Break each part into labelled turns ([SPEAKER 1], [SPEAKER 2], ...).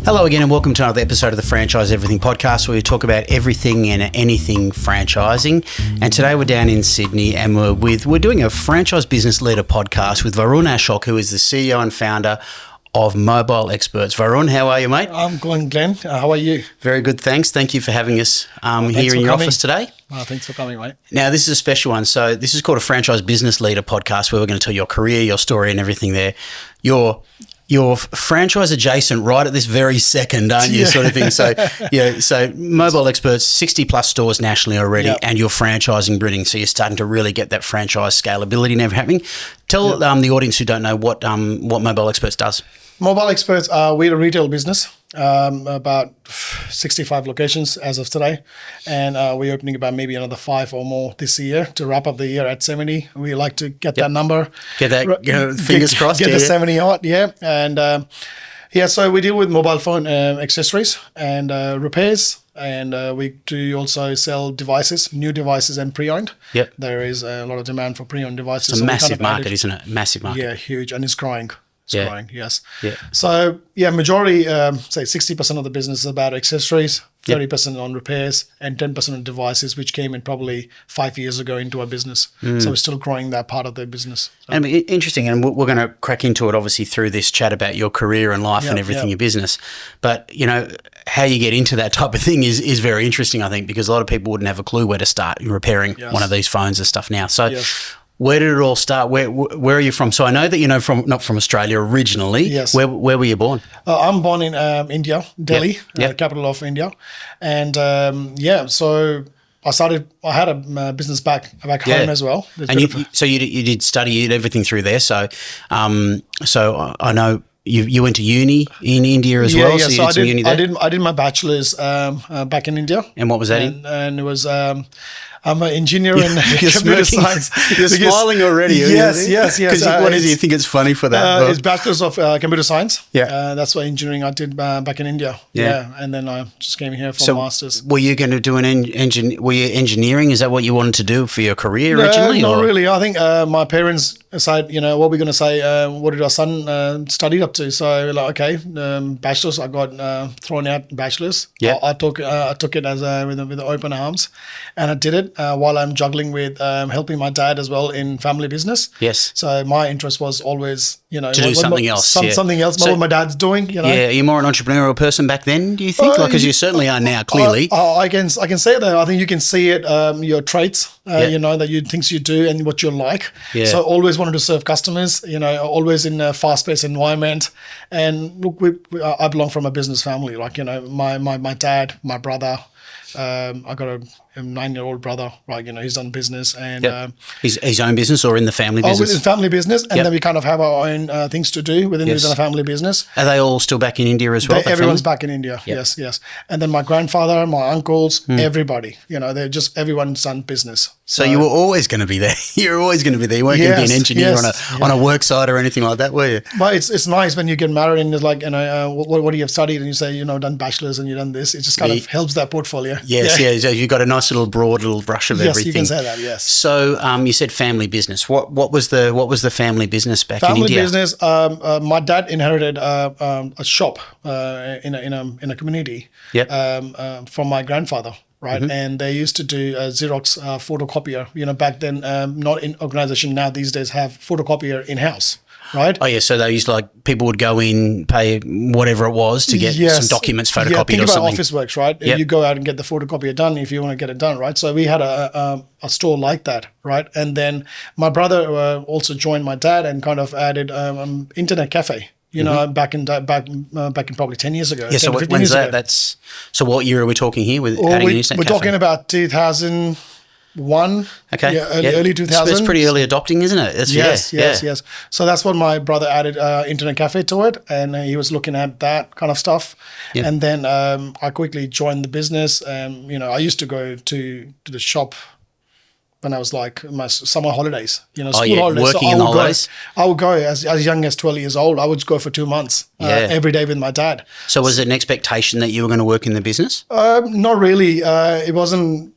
[SPEAKER 1] Hello again and welcome to another episode of the Franchise Everything podcast, where we talk about everything and anything franchising. And today we're down in Sydney and we're doing a franchise business leader podcast with Varun Ashok, who is the CEO and founder of Mobile Experts. Varun, how are you, mate?
[SPEAKER 2] I'm going, Glenn. How are you?
[SPEAKER 1] Very good, thanks. Thank you for having us here in your office today.
[SPEAKER 2] Thanks for coming, mate.
[SPEAKER 1] Now, this is a special one. So this is called a Franchise Business Leader podcast, where we're going to tell your career, your story and everything there. You're franchise adjacent right at this very second, aren't you, sort of thing? So, so Mobile Experts, 60 plus stores nationally already, and you're franchising Britain. So you're starting to really get that franchise scalability never happening. Tell the audience who don't know what Mobile Experts does.
[SPEAKER 2] Mobile Experts, we're a retail business, about 65 locations as of today. And we're opening about maybe another 5 or more this year to wrap up the year at 70. We like to get that number.
[SPEAKER 1] Get that, fingers crossed.
[SPEAKER 2] Get the 70 out, And so we deal with mobile phone accessories and repairs. And we do also sell devices, new devices and pre-owned.
[SPEAKER 1] Yep.
[SPEAKER 2] There is a lot of demand for pre-owned devices.
[SPEAKER 1] It's a massive market, isn't it? Massive market.
[SPEAKER 2] Yeah, huge. And it's growing. Growing, yes.
[SPEAKER 1] Yeah.
[SPEAKER 2] So, majority, say 60% of the business is about accessories, 30% on repairs, and 10% on devices, which came in probably 5 years ago into our business. So we're still growing that part of the business. So.
[SPEAKER 1] And interesting, and we're going to crack into it obviously through this chat about your career and life and everything, your business. But, how you get into that type of thing is very interesting, I think, because a lot of people wouldn't have a clue where to start repairing one of these phones and stuff now. So where did it all start? Where are you from? So I know that you're not from Australia originally.
[SPEAKER 2] Yes.
[SPEAKER 1] Where were you born?
[SPEAKER 2] I'm born in India, Delhi, capital of India. And so I had a business back home as well.
[SPEAKER 1] And you did study, you did everything through there. So I know you went to uni in India as well.
[SPEAKER 2] Yeah,
[SPEAKER 1] so you did some uni there?
[SPEAKER 2] I did my bachelor's back in India.
[SPEAKER 1] And what was that in?
[SPEAKER 2] And it was I'm an engineer in computer science.
[SPEAKER 1] You're smiling already.
[SPEAKER 2] Yes.
[SPEAKER 1] What do you think it's funny for that?
[SPEAKER 2] It's bachelor's of computer science.
[SPEAKER 1] Yeah.
[SPEAKER 2] That's what engineering I did back in India. Yeah. And then I just came here for master's.
[SPEAKER 1] Were you going to do were you engineering? Is that what you wanted to do for your career originally?
[SPEAKER 2] No, not really. I think my parents said, what we're going to say, what did our son study up to? So like, okay, bachelor's, I got thrown out bachelor's.
[SPEAKER 1] Yeah.
[SPEAKER 2] I took it as with open arms, and I did it while I'm juggling with helping my dad as well in family business.
[SPEAKER 1] Yes.
[SPEAKER 2] So my interest was always,
[SPEAKER 1] to do something else.
[SPEAKER 2] Something else. So, what my dad's doing.
[SPEAKER 1] Yeah. Are you more an entrepreneurial person back then? Do you think? Because you certainly are now. Clearly.
[SPEAKER 2] I can say that. I think you can see it. Your traits. That things you do and what you like. Yeah. So always wanted to serve customers. Always in a fast-paced environment. And look, I belong from a business family. Like my dad, my brother. I got a 9-year-old brother, right? He's done business and
[SPEAKER 1] his own business or in the family business.
[SPEAKER 2] With his family business, and then we kind of have our own things to do within the family business.
[SPEAKER 1] Are they all still back in India as well?
[SPEAKER 2] Everyone's back in India. Yep. Yes. And then my grandfather, my uncles, everybody. They're just everyone's done business.
[SPEAKER 1] So you were always going to be there. You're always going to be there. You weren't going to be an engineer on a work site or anything like that, were you?
[SPEAKER 2] But it's nice when you get married and it's like, what do you have studied? And you say, done bachelor's and you've done this. It just kind of helps that portfolio.
[SPEAKER 1] Yes. So you've got a nice broad brush of everything.
[SPEAKER 2] Yes, you can say that. Yes.
[SPEAKER 1] So you said family business. What was the family business back in India?
[SPEAKER 2] Family business. My dad inherited a shop in a community. From my grandfather. Right. Mm-hmm. And they used to do a Xerox photocopier, back then, not in organization now these days have photocopier in-house. Right.
[SPEAKER 1] Oh, yeah. So they used to people would go in, pay whatever it was to get some documents photocopied or something.
[SPEAKER 2] Think about Officeworks, right? Yep. You go out and get the photocopier done if you want to get it done, right? So we had a store like that, right? And then my brother also joined my dad and kind of added internet cafe. Back in probably 10 years ago.
[SPEAKER 1] Yeah, so when's that? So what year are we talking here with adding an internet cafe?
[SPEAKER 2] We're talking about 2001.
[SPEAKER 1] Okay.
[SPEAKER 2] Yeah, early 2000s.
[SPEAKER 1] It's pretty early adopting, isn't it?
[SPEAKER 2] Yes. So that's what my brother added internet cafe to it, and he was looking at that kind of stuff. Yep. And then I quickly joined the business. I used to go to the shop when I was like my summer holidays, school holidays.
[SPEAKER 1] Working in the holidays?
[SPEAKER 2] I would go as young as 12 years old. I would go for 2 months every day with my dad.
[SPEAKER 1] So was it an expectation that you were going to work in the business?
[SPEAKER 2] Not really. It wasn't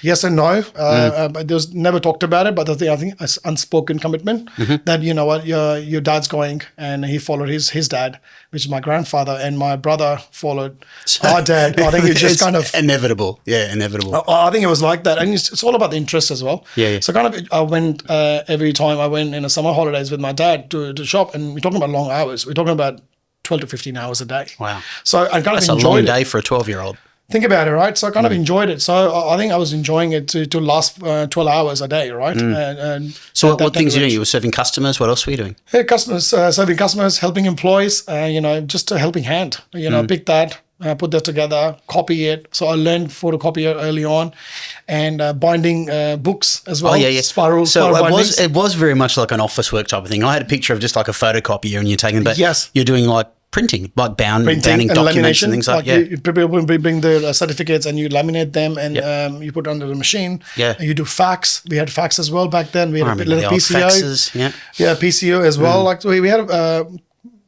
[SPEAKER 2] Yes and no. But there was never talked about it. But I think it's unspoken commitment that, you know what, your dad's going, and he followed his dad, which is my grandfather, and my brother followed our dad. I think it's just kind of
[SPEAKER 1] inevitable. Yeah, inevitable.
[SPEAKER 2] I think it was like that. And it's all about the interest as well.
[SPEAKER 1] Yeah.
[SPEAKER 2] So kind of I went every time I went in the summer holidays with my dad to shop, and we're talking about long hours. We're talking about 12 to 15 hours a day.
[SPEAKER 1] Wow.
[SPEAKER 2] So I kind
[SPEAKER 1] That's
[SPEAKER 2] of
[SPEAKER 1] a
[SPEAKER 2] enjoyed
[SPEAKER 1] long
[SPEAKER 2] it.
[SPEAKER 1] day for a 12-year-old.
[SPEAKER 2] Think about it, right? So I kind of enjoyed it. So I think I was enjoying it to last 12 hours a day, right? And
[SPEAKER 1] So what things you doing? You were serving customers. What else were you doing?
[SPEAKER 2] yeah, customers, serving customers, helping employees, you know, just a helping hand. You know, pick that, put that together, copy it. So I learned photocopy early on, and binding books as well.
[SPEAKER 1] Oh yeah.
[SPEAKER 2] Spiral bindings.
[SPEAKER 1] it was very much like an office work type of thing. I had a picture of just like a photocopier, and you're taking, but
[SPEAKER 2] Yes.
[SPEAKER 1] you're doing like printing, like bounding
[SPEAKER 2] and
[SPEAKER 1] documents
[SPEAKER 2] lamination,
[SPEAKER 1] and things like
[SPEAKER 2] you people bring the certificates and you laminate them, and you put it under the machine.
[SPEAKER 1] Yeah.
[SPEAKER 2] And you do fax. We had fax as well back then. We had
[SPEAKER 1] I
[SPEAKER 2] a
[SPEAKER 1] remember
[SPEAKER 2] little
[SPEAKER 1] the old
[SPEAKER 2] PCO.
[SPEAKER 1] faxes. Yeah.
[SPEAKER 2] PCO as well. Like we had a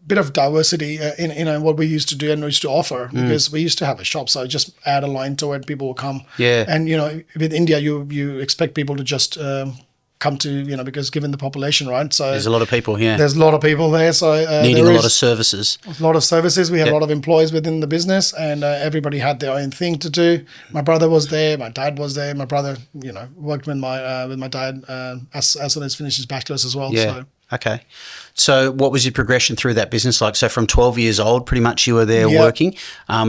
[SPEAKER 2] bit of diversity in what we used to do and we used to offer, because we used to have a shop. So just add a line to it, people will come.
[SPEAKER 1] Yeah.
[SPEAKER 2] And you know, with India, you expect people to just come to, you know, because given the population, right? So
[SPEAKER 1] There's a lot of people. Yeah.
[SPEAKER 2] there's a lot of people there. So
[SPEAKER 1] Needing
[SPEAKER 2] there
[SPEAKER 1] a lot of
[SPEAKER 2] is
[SPEAKER 1] services.
[SPEAKER 2] a lot of services. We had a lot of employees within the business, and everybody had their own thing to do. My brother was there. My dad was there. My brother, you know, worked with my dad as soon as he finished his bachelor's as well.
[SPEAKER 1] Yeah.
[SPEAKER 2] So.
[SPEAKER 1] Okay. So what was your progression through that business like? So from 12 years old, pretty much you were there
[SPEAKER 2] Yeah.
[SPEAKER 1] working. How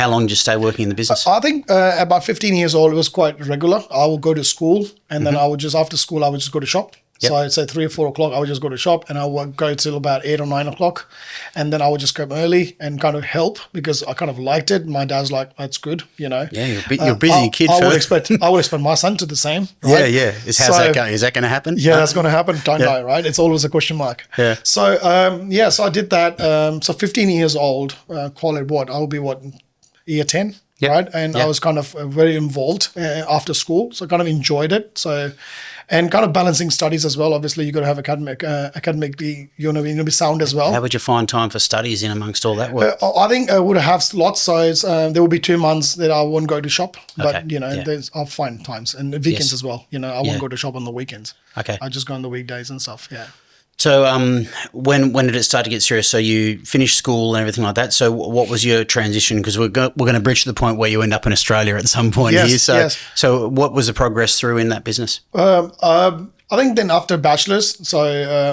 [SPEAKER 1] long did you stay working in the business?
[SPEAKER 2] I think about 15 years old, it was quite regular. I would go to school, and then I would just, after school, I would just go to shop.
[SPEAKER 1] Yep.
[SPEAKER 2] So I'd say 3 or 4 o'clock, I would just go to shop, and I would go till about 8 or 9 o'clock. And then I would just come early and kind of help, because I kind of liked it. My dad's like, that's good, you know.
[SPEAKER 1] Yeah, you're a busy kid.
[SPEAKER 2] I would expect my son to do the same. Right?
[SPEAKER 1] Yeah. How's that going? Is that going to happen?
[SPEAKER 2] Yeah, that's going to happen. Don't know, right? It's always a question mark.
[SPEAKER 1] Yeah.
[SPEAKER 2] So, so I did that. So 15 years old, call it what? I'll be year 10,
[SPEAKER 1] Yep.
[SPEAKER 2] right? And
[SPEAKER 1] Yep.
[SPEAKER 2] I was kind of very involved after school. So I kind of enjoyed it. So, and kind of balancing studies as well. Obviously, you got to have academically, you know, be sound as well.
[SPEAKER 1] How would you find time for studies in amongst all that work?
[SPEAKER 2] I think I would have lots. So there will be 2 months that I won't go to shop, but
[SPEAKER 1] Okay,
[SPEAKER 2] you know,
[SPEAKER 1] yeah.
[SPEAKER 2] I'll find times, and the weekends
[SPEAKER 1] Yes.
[SPEAKER 2] as well. You know, I won't go to shop on the weekends.
[SPEAKER 1] Okay.
[SPEAKER 2] I just go on the weekdays and stuff. Yeah.
[SPEAKER 1] So when did it start to get serious? So you finished school and everything like that. So what was your transition? Because we're going to bridge to the point where you end up in Australia at some point
[SPEAKER 2] Yes,
[SPEAKER 1] here. So
[SPEAKER 2] yes.
[SPEAKER 1] so what was the progress through in that business?
[SPEAKER 2] I think then after bachelor's, so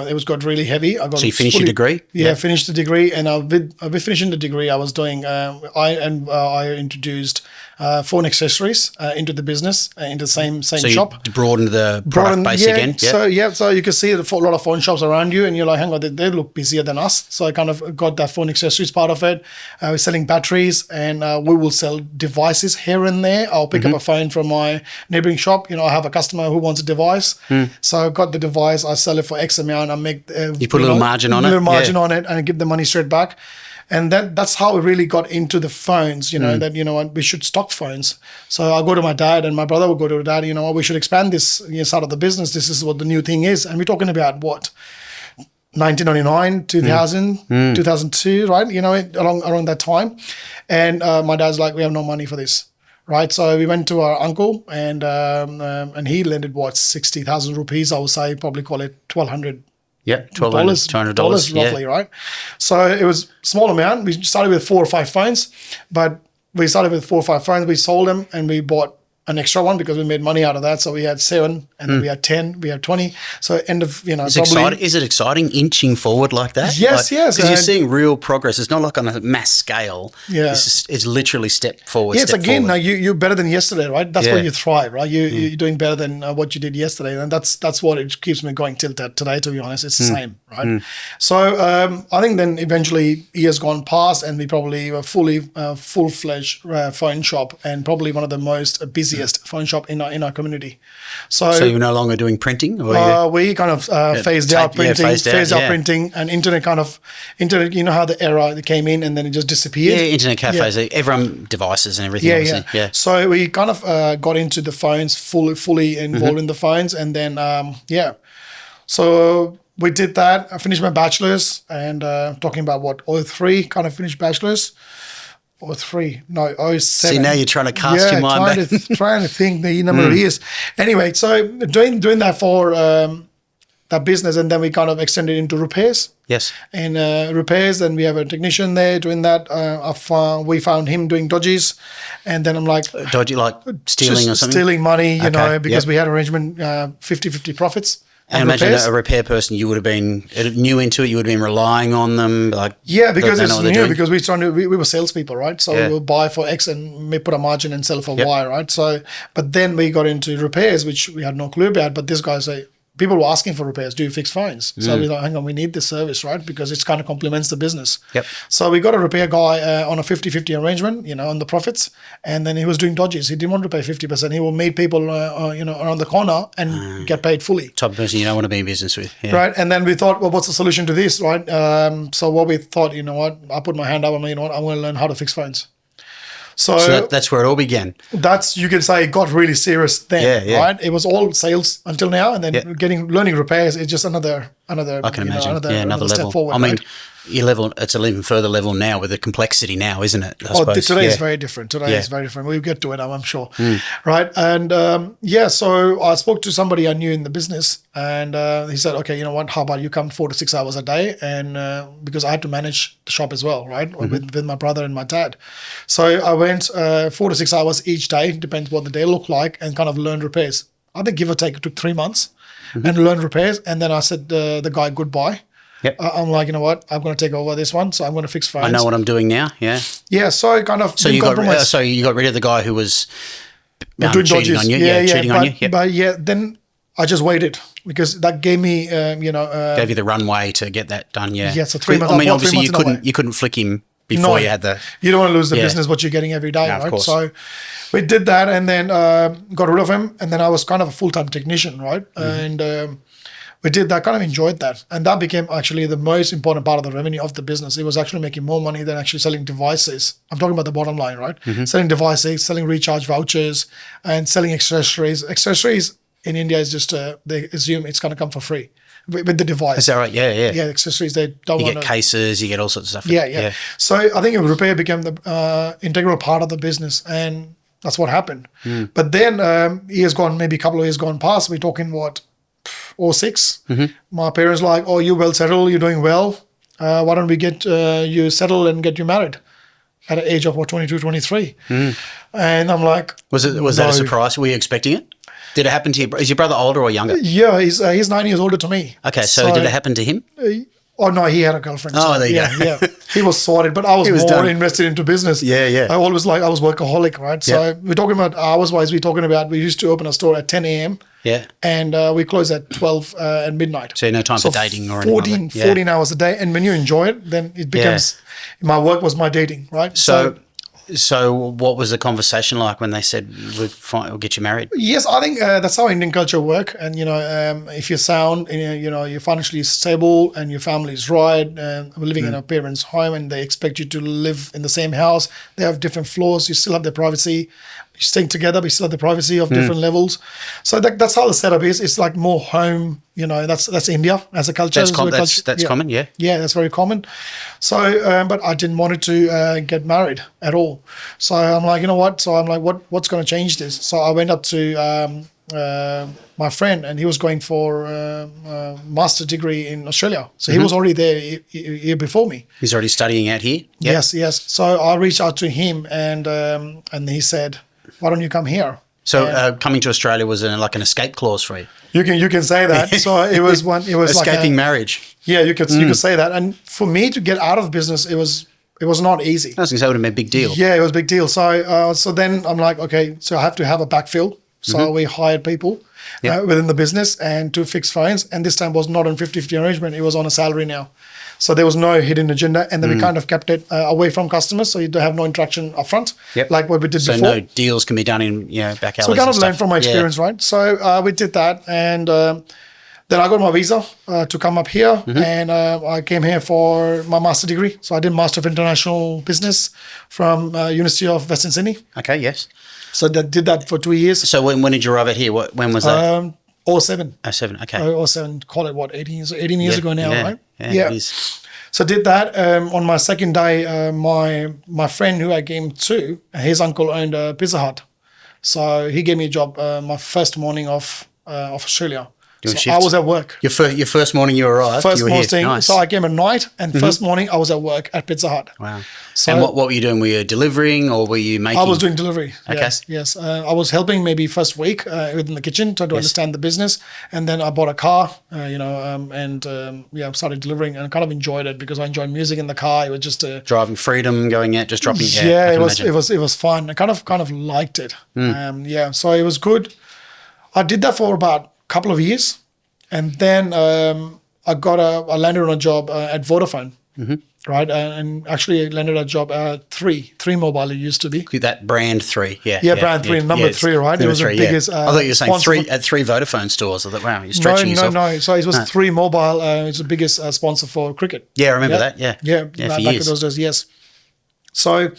[SPEAKER 2] it was got really heavy. I got
[SPEAKER 1] So you finished your degree?
[SPEAKER 2] Yeah, finished the degree, and with finishing the degree, I was doing. I introduced phone accessories into the business, into the same
[SPEAKER 1] So
[SPEAKER 2] shop.
[SPEAKER 1] you broadened the product base again? Yeah.
[SPEAKER 2] So you can see a lot of phone shops around you, and you're like, hang on, they look busier than us. So I kind of got that phone accessories part of it. We're selling batteries, and we will sell devices here and there. I'll pick up a phone from my neighboring shop. You know, I have a customer who wants a device, so I got the device. I sell it for X amount. I make
[SPEAKER 1] You put a little margin on it?
[SPEAKER 2] little margin on it, and I give the money straight back. And that's how we really got into the phones, you know, that, you know, we should stock phones. So I go to my dad, and my brother will go to dad, you know, we should expand this side of the business. This is what the new thing is. And we're talking about what? 1999, 2000, 2002, right? You know, around that time. And my dad's like, we have no money for this. Right, so we went to our uncle, and he lended 60,000 rupees. I would say probably call it $1,200.
[SPEAKER 1] Yeah, $200
[SPEAKER 2] roughly, right? So it was a small amount. We started with 4 or 5 phones, but we started with 4 or 5 phones. We sold them, and we bought an extra one because we made money out of that. So we had 7, and then we had 10, we had 20. So end of, you know,
[SPEAKER 1] Is it exciting inching forward like that?
[SPEAKER 2] Yes, yes.
[SPEAKER 1] Because you're seeing real progress. It's not like on a mass scale.
[SPEAKER 2] Yeah.
[SPEAKER 1] It's literally step forward.
[SPEAKER 2] Yeah, it's
[SPEAKER 1] step
[SPEAKER 2] again,
[SPEAKER 1] forward.
[SPEAKER 2] now you're better than yesterday, right? That's
[SPEAKER 1] Yeah.
[SPEAKER 2] where you thrive, right? You're doing better than what you did yesterday. And that's what it keeps me going till today, to be honest. It's the same, right? So I think then eventually years gone past, and we probably were full-fledged phone shop, and probably one of the most busiest phone shop in our community. So
[SPEAKER 1] you're no longer doing printing? Or
[SPEAKER 2] we kind of phased out printing, and internet, you know how the era that came in and then it just disappeared.
[SPEAKER 1] Yeah, internet cafes, everyone devices and everything. Yeah.
[SPEAKER 2] So we kind of got into the phones, fully involved in the phones, and then so we did that. I finished my bachelor's, and talking about 03, kind of finished bachelor's. 03. No, 07.
[SPEAKER 1] See, now you're trying to cast your mind back.
[SPEAKER 2] Trying to think the number of years. Anyway, so doing that for that business, and then we kind of extended into repairs.
[SPEAKER 1] Yes.
[SPEAKER 2] And repairs, and we have a technician there doing that. We found him doing dodges, and then I'm like...
[SPEAKER 1] Dodgy, like stealing or something?
[SPEAKER 2] Stealing money, because we had arrangement 50-50 profits.
[SPEAKER 1] And imagine repairs. A repair person, you would have been new into it. You would have been relying on them, like
[SPEAKER 2] because it's new. Because we were salespeople, right? So we will buy for X and we put a margin and sell for Y, right? So, but then we got into repairs, which we had no clue about. But this guy say people were asking for repairs. Do you fix phones? So we thought, hang on, we need this service, right? Because it kind of complements the business.
[SPEAKER 1] Yep.
[SPEAKER 2] So we got a repair guy on a 50-50 arrangement, on the profits, and then he was doing dodges. He didn't want to pay 50%. He will meet people, around the corner and get paid fully.
[SPEAKER 1] Type of person you don't want to be in business with. Yeah.
[SPEAKER 2] Right. And then we thought, well, what's the solution to this, right? So what we thought, I put my hand up and I'm going to learn how to fix phones. So
[SPEAKER 1] that's where it all began.
[SPEAKER 2] That's, you can say, it got really serious then, right? It was all sales until now, and then learning repairs is just another.
[SPEAKER 1] I can imagine. Another
[SPEAKER 2] step
[SPEAKER 1] level.
[SPEAKER 2] forward.
[SPEAKER 1] I mean, it's an even further level now with the complexity now, isn't it? I suppose.
[SPEAKER 2] Today is very different. Today is very different. We'll get to it, I'm sure. Right. And so I spoke to somebody I knew in the business, and he said, okay, you know what, how about you come 4 to 6 hours a day? And because I had to manage the shop as well, right, with my brother and my dad. So I went 4 to 6 hours each day, depends what the day looked like, and kind of learned repairs. I think give or take, it took 3 months. And learn repairs, and then I said the guy goodbye.
[SPEAKER 1] Yep.
[SPEAKER 2] I'm like, you know what? I'm going to take over this one, so I'm going to fix phones.
[SPEAKER 1] I know what I'm doing now. Yeah.
[SPEAKER 2] Yeah. So kind of.
[SPEAKER 1] So you got rid of the guy who was cheating on you. Cheating on you. Yep.
[SPEAKER 2] But then I just waited because that gave me,
[SPEAKER 1] gave you the runway to get that done. Yeah.
[SPEAKER 2] Yeah. So 3 months.
[SPEAKER 1] I mean, obviously you couldn't flick him before you had the.
[SPEAKER 2] You don't want to lose the business what you're getting every day, right? Of course. So we did that, and then got rid of him, and then I was kind of a full-time technician, right? And we did that, kind of enjoyed that, and that became actually the most important part of the revenue of the business. It was actually making more money than actually selling devices. I'm talking about the bottom line, right? Selling devices, selling recharge vouchers, and selling accessories. Accessories in India is just they assume it's going to come for free with the device.
[SPEAKER 1] Is that right? Yeah.
[SPEAKER 2] Yeah, accessories, they don't want to...
[SPEAKER 1] You get cases, you get all sorts of stuff.
[SPEAKER 2] Yeah. So I think repair became the integral part of the business, and that's what happened. But then years gone, maybe a couple of years gone past, we're talking 06. My parents like, oh, you're well settled, you're doing well. Why don't we get you settled and get you married at an age of 22, 23? And I'm like... Was
[SPEAKER 1] that a surprise? Were you expecting it? Did it happen to you? Is your brother older or younger?
[SPEAKER 2] Yeah, he's 9 years older to me.
[SPEAKER 1] Okay, so did it happen to him?
[SPEAKER 2] Oh, no, he had a girlfriend.
[SPEAKER 1] Oh, there you
[SPEAKER 2] go. Yeah. He was sorted, but I was more invested into business.
[SPEAKER 1] Yeah.
[SPEAKER 2] I was workaholic, right? So we're talking about hours-wise, we used to open a store at 10 a.m.
[SPEAKER 1] Yeah.
[SPEAKER 2] And we close at 12 at midnight.
[SPEAKER 1] So no time for dating or anything.
[SPEAKER 2] 14 hours a day. And when you enjoy it, then it becomes, my work was my dating, right?
[SPEAKER 1] So what was the conversation like when they said we'll get you married?
[SPEAKER 2] Yes, I think that's how Indian culture work. And if you're sound, you're financially stable, and your family is right, and we're living in a parents' home, and they expect you to live in the same house. They have different floors. You still have their privacy. You're staying together, but you still have the privacy of different levels. So that's how the setup is. It's like more home. That's India as a culture.
[SPEAKER 1] That's common. Yeah.
[SPEAKER 2] Yeah, that's very common. So, but I didn't want to get married at all. So I'm like, you know what? So I'm like, what's going to change this? So I went up to my friend, and he was going for a master's degree in Australia. So he was already there a year before me.
[SPEAKER 1] He's already studying out here?
[SPEAKER 2] Yep. Yes. So I reached out to him, and he said, why don't you come here?
[SPEAKER 1] So coming to Australia was like an escape clause for you?
[SPEAKER 2] You can say that. So it was
[SPEAKER 1] escaping marriage.
[SPEAKER 2] Yeah, you could say that. And for me to get out of business, it was not easy.
[SPEAKER 1] I was going to say it would have been a big deal.
[SPEAKER 2] Yeah, it was a big deal. So then I'm like, okay, so I have to have a backfill. So we hired people within the business and to fix phones. And this time was not on 50-50 arrangement. It was on a salary now. So there was no hidden agenda. And then we kind of kept it away from customers. So you don't have no interaction up front, like what we did before.
[SPEAKER 1] So no deals can be done in back alleys.
[SPEAKER 2] So we kind of learned from my experience, right? So we did that. And then I got my visa to come up here. And I came here for my master degree. So I did Master of International Business from University of Western Sydney.
[SPEAKER 1] Okay, yes.
[SPEAKER 2] So did that for 2 years.
[SPEAKER 1] So when did you arrive out here? When was that?
[SPEAKER 2] 07.
[SPEAKER 1] 07, okay.
[SPEAKER 2] 07, call it what, 18 years ago now, right?
[SPEAKER 1] Yeah, it is.
[SPEAKER 2] So I did that. On my second day, my friend who I came to, his uncle owned a Pizza Hut. So he gave me a job my first morning of Australia.
[SPEAKER 1] Doing
[SPEAKER 2] So
[SPEAKER 1] shifts?
[SPEAKER 2] I was at work.
[SPEAKER 1] Your first morning you arrived,
[SPEAKER 2] First
[SPEAKER 1] you were here.
[SPEAKER 2] morning,
[SPEAKER 1] Nice.
[SPEAKER 2] so I came at night, and first morning I was at work at Pizza Hut.
[SPEAKER 1] Wow.
[SPEAKER 2] So
[SPEAKER 1] And what were you doing? Were you delivering or were you making?
[SPEAKER 2] I was doing delivery.
[SPEAKER 1] Okay.
[SPEAKER 2] Yes. I was helping maybe first week within the kitchen, trying to understand the business, and then I bought a car, started delivering, and I kind of enjoyed it because I enjoyed music in the car. It was just
[SPEAKER 1] driving freedom, going out, just dropping.
[SPEAKER 2] it was fun. I kind of liked it. So it was good. I did that for about a couple of years, and then I landed on a job at Vodafone. Mm-hmm. Right, and actually landed a job at Three Mobile. It used to be
[SPEAKER 1] that brand 3,
[SPEAKER 2] brand 3, number 3, right?
[SPEAKER 1] It
[SPEAKER 2] was the biggest.
[SPEAKER 1] I thought you were saying 3 at 3 Vodafone stores. I thought, wow, you're stretching yourself.
[SPEAKER 2] No. So it was Three Mobile. It's the biggest sponsor for cricket.
[SPEAKER 1] Yeah, I remember that.
[SPEAKER 2] Yeah,
[SPEAKER 1] for
[SPEAKER 2] back
[SPEAKER 1] years.
[SPEAKER 2] in those days. Yes. So,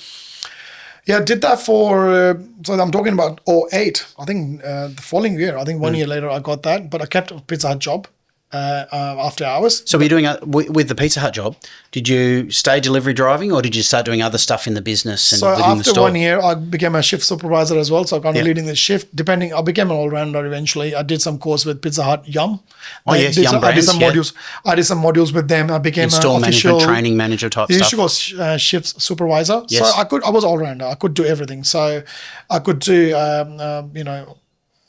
[SPEAKER 2] I did that for. So I'm talking about 08. I think the following year. I think 1 year later I got that, but I kept a Pizza Hut job. After hours.
[SPEAKER 1] So were you doing with the Pizza Hut job? Did you stay delivery driving, or did you start doing other stuff in the business and within the store?
[SPEAKER 2] So after 1 year, I became a shift supervisor as well. So I kind of leading the shift. I became an all rounder eventually. I did some course with Pizza Hut Yum.
[SPEAKER 1] Yum
[SPEAKER 2] I did
[SPEAKER 1] brands,
[SPEAKER 2] some modules. I did some modules with them. I became
[SPEAKER 1] store
[SPEAKER 2] an official
[SPEAKER 1] management, training manager type stuff.
[SPEAKER 2] She was shift supervisor.
[SPEAKER 1] Yes.
[SPEAKER 2] So I was all rounder. I could do everything. So I could do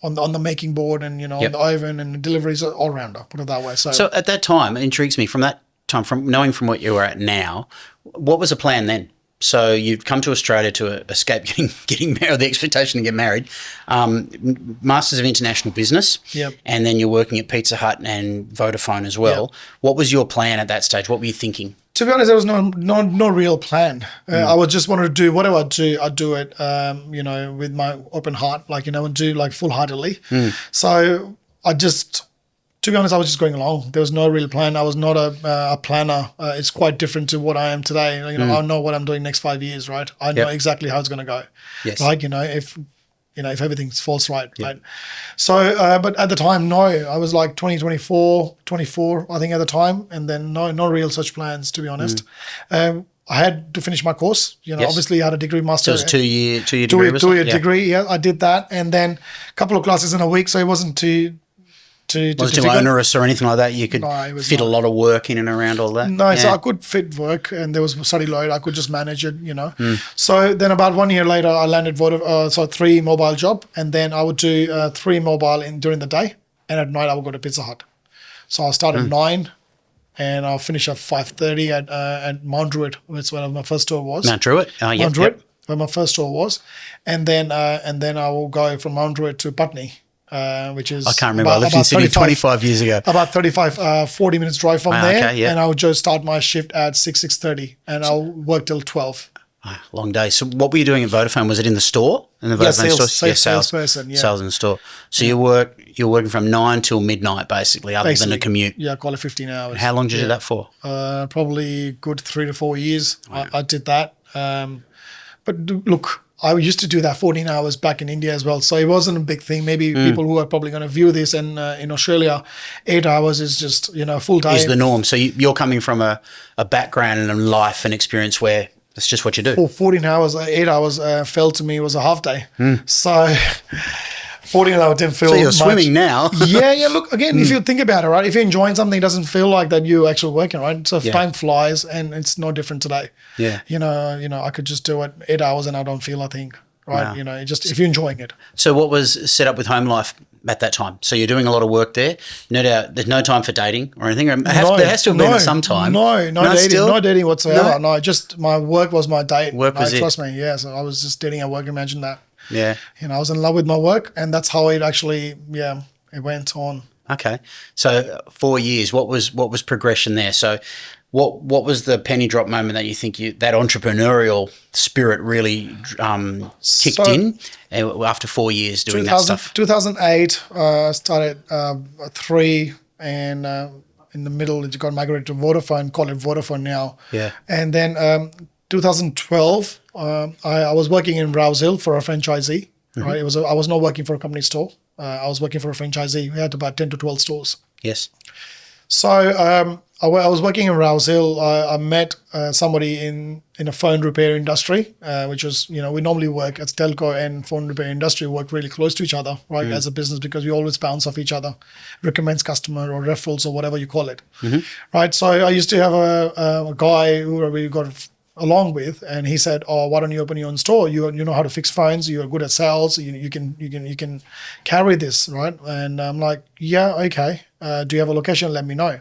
[SPEAKER 2] on the making board and on the oven and the deliveries, all rounder, put it that way. So
[SPEAKER 1] at that time, it intrigues me from that time, from knowing from what you were at now, what was the plan then? So you've come to Australia to escape getting married, the expectation to get married, Masters of International Business, and then you're working at Pizza Hut and Vodafone as well. What was your plan at that stage? What were you thinking?
[SPEAKER 2] To be honest, there was no real plan. I was just wanted to do whatever I do. I do it, with my open heart, and do like full-heartedly. So to be honest, I was just going along. There was no real plan. I was not a planner. It's quite different to what I am today. I know what I'm doing next 5 years, right? I know exactly how it's going to go.
[SPEAKER 1] Yes.
[SPEAKER 2] If everything falls right. So, but at the time, no, I was like 24, I think at the time, and then no real such plans, to be honest. I had to finish my course. Obviously I had a degree master.
[SPEAKER 1] So it was two year degree.
[SPEAKER 2] 2 year degree. Yeah, I did that, and then a couple of classes in a week, so it wasn't too
[SPEAKER 1] onerous or anything like that. You could fit a lot of work in and around all that.
[SPEAKER 2] No, so I could fit work, and there was study load. I could just manage it, So then about 1 year later, I landed Three Mobile job, and then I would do Three Mobile during the day, and at night I would go to Pizza Hut. So I'll start at 9, and I'll finish at 5:30 at Mount Druitt. That's where my first store was.
[SPEAKER 1] Mount Druitt?
[SPEAKER 2] Mount Druitt, where my first store was, and then I will go from Mount Druitt to Putney. Which is
[SPEAKER 1] I can't remember. I lived in Sydney 25 years ago.
[SPEAKER 2] About 40 minutes drive from there. And I'll just start my shift at 6:30, and I'll work till 12.
[SPEAKER 1] Long day. So what were you doing at Vodafone? Was it in the store? In the Vodafone store?
[SPEAKER 2] Salesperson, yeah.
[SPEAKER 1] Sales in the store. So you're working from 9 till midnight, basically, other than a commute.
[SPEAKER 2] Yeah, call it 15 hours.
[SPEAKER 1] How long did you do that for?
[SPEAKER 2] Probably good 3 to 4 years. Wow. I did that. But look, I used to do that 14 hours back in India as well. So it wasn't a big thing. Maybe people who are probably going to view this, and in Australia, 8 hours is just, full time.
[SPEAKER 1] Is the norm. So you're coming from a background and life and experience where that's just what you do.
[SPEAKER 2] 14 hours, 8 hours felt to me was a half day. So 14 hours didn't feel
[SPEAKER 1] So you're
[SPEAKER 2] much.
[SPEAKER 1] swimming now.
[SPEAKER 2] Yeah. Look, again, if you think about it, right? If you're enjoying something, it doesn't feel like that you're actually working, right? So time flies, and it's no different today.
[SPEAKER 1] Yeah.
[SPEAKER 2] I could just do it 8 hours and I don't feel a thing, right?
[SPEAKER 1] Wow.
[SPEAKER 2] If you're enjoying it.
[SPEAKER 1] So what was set up with home life at that time? So you're doing a lot of work there. No doubt there's no time for dating or anything. There has to have been at some time.
[SPEAKER 2] No dating.
[SPEAKER 1] Still?
[SPEAKER 2] No dating whatsoever. No, just my work was my date.
[SPEAKER 1] Work was it.
[SPEAKER 2] Trust me, yeah. So I was just dating at work. Imagine that.
[SPEAKER 1] Yeah.
[SPEAKER 2] I was in love with my work, and that's how it actually, it went on.
[SPEAKER 1] Okay. So 4 years, what was progression there? So what was the penny drop moment that you think that entrepreneurial spirit really kicked in after 4 years doing that stuff?
[SPEAKER 2] 2008, started Three, and in the middle it got migrated to Vodafone, call it Vodafone now.
[SPEAKER 1] Yeah.
[SPEAKER 2] And then 2012, I was working in Rouse Hill for a franchisee. Right, I was not working for a company store. I was working for a franchisee. We had about 10 to 12 stores.
[SPEAKER 1] Yes.
[SPEAKER 2] So I was working in Rouse Hill. I met somebody in a phone repair industry, which was, we normally work as telco and phone repair industry, work really close to each other, right, as a business, because we always bounce off each other, recommends customer or referrals or whatever you call it, right? So I used to have a guy who we got along with, and he said, "Oh, why don't you open your own store? You know how to fix phones. You're good at sales. You can carry this, right?" And I'm like, "Yeah, okay. Do you have a location? Let me know."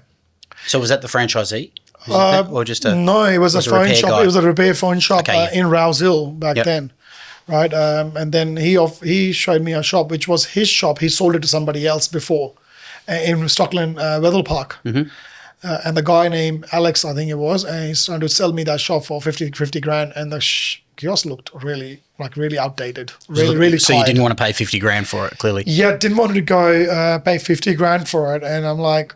[SPEAKER 1] So was that the franchisee? Or just
[SPEAKER 2] no, it was a phone
[SPEAKER 1] repair
[SPEAKER 2] shop.
[SPEAKER 1] guy?
[SPEAKER 2] It was a repair phone shop in Rouse Hill back
[SPEAKER 1] Yep.
[SPEAKER 2] then, right? And then he showed me a shop, which was his shop. He sold it to somebody else before in Stockland, Wetherill Park. And the guy named Alex, I think it was, and he's trying to sell me that shop for 50 grand, and the kiosk looked really outdated, really
[SPEAKER 1] So
[SPEAKER 2] tired.
[SPEAKER 1] you didn't want to pay 50 grand for it, clearly.
[SPEAKER 2] Yeah, didn't want to go pay 50 grand for it. And I'm like,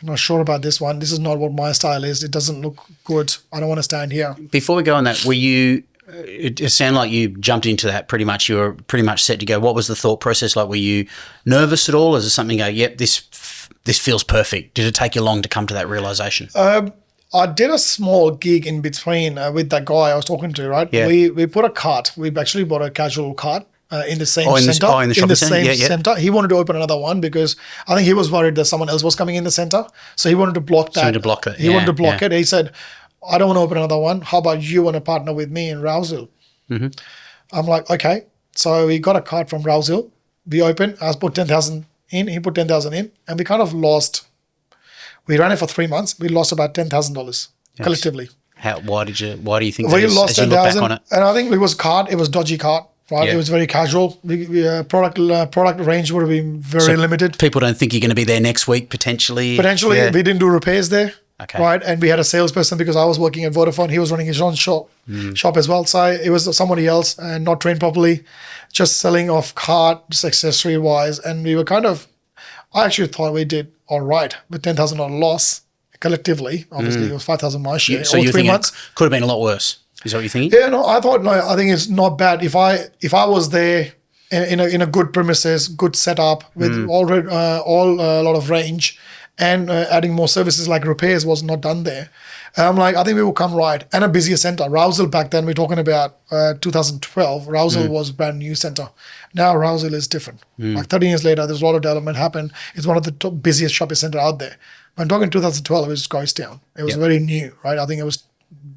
[SPEAKER 2] not sure about this one. This is not what my style is. It doesn't look good. I don't want to stand here.
[SPEAKER 1] Before we go on that, were you, it sounded like you jumped into that pretty much, you were pretty much set to go. What was the thought process like? Were you nervous at all? Is it something you go, yep, this feels perfect? Did it take you long to come to that realization?
[SPEAKER 2] I did a small gig in between with that guy I was talking to, right?
[SPEAKER 1] Yeah.
[SPEAKER 2] We put a cart. We actually bought a casual cart in the same
[SPEAKER 1] in the
[SPEAKER 2] center.
[SPEAKER 1] shopping centre? Yeah.
[SPEAKER 2] Center. He wanted to open another one because I think he was worried that someone else was coming in the center. So he wanted to block that. He wanted to block it. He said, "I don't want to open another one. How about you want to partner with me in Rouse Hill?" I'm like, okay. So we got a cart from Rouse Hill. We opened. I put 10,000 in. He put 10,000 in. And we kind of lost. We ran it for 3 months. We lost about $10,000 collectively.
[SPEAKER 1] Why do you think
[SPEAKER 2] We
[SPEAKER 1] that is,
[SPEAKER 2] lost
[SPEAKER 1] as you look back
[SPEAKER 2] 10,000,
[SPEAKER 1] on it?
[SPEAKER 2] and I think it was cart. It was dodgy cart, right?
[SPEAKER 1] Yeah.
[SPEAKER 2] It was very casual. Product range would have been very limited.
[SPEAKER 1] People don't think you're going to be there next week, potentially.
[SPEAKER 2] Potentially,
[SPEAKER 1] Yeah.
[SPEAKER 2] we didn't do repairs there,
[SPEAKER 1] Okay.
[SPEAKER 2] right? And we had a salesperson because I was working at Vodafone. He was running his own shop as well. So it was somebody else and not trained properly, just selling off cart, just accessory wise. And we were I actually thought we did all right with $10,000 loss collectively. Obviously, it was 5,000 my share.
[SPEAKER 1] So
[SPEAKER 2] all
[SPEAKER 1] you're
[SPEAKER 2] 3
[SPEAKER 1] thinking
[SPEAKER 2] months.
[SPEAKER 1] it could have been a lot worse. Is that what you're thinking?
[SPEAKER 2] Yeah, no, I think it's not bad. If I was there in a good premises, good setup with all a lot of range, and adding more services like repairs was not done there. I'm like, I think we will come right. And a busier center. Rouse Hill back then, we're talking about 2012. Rouse Hill was a brand new center. Now Rouse Hill is different. Like 13 years later, there's a lot of development happened. It's one of the top busiest shopping center out there. When talking 2012, it was ghost town. It was very new, right? I think it was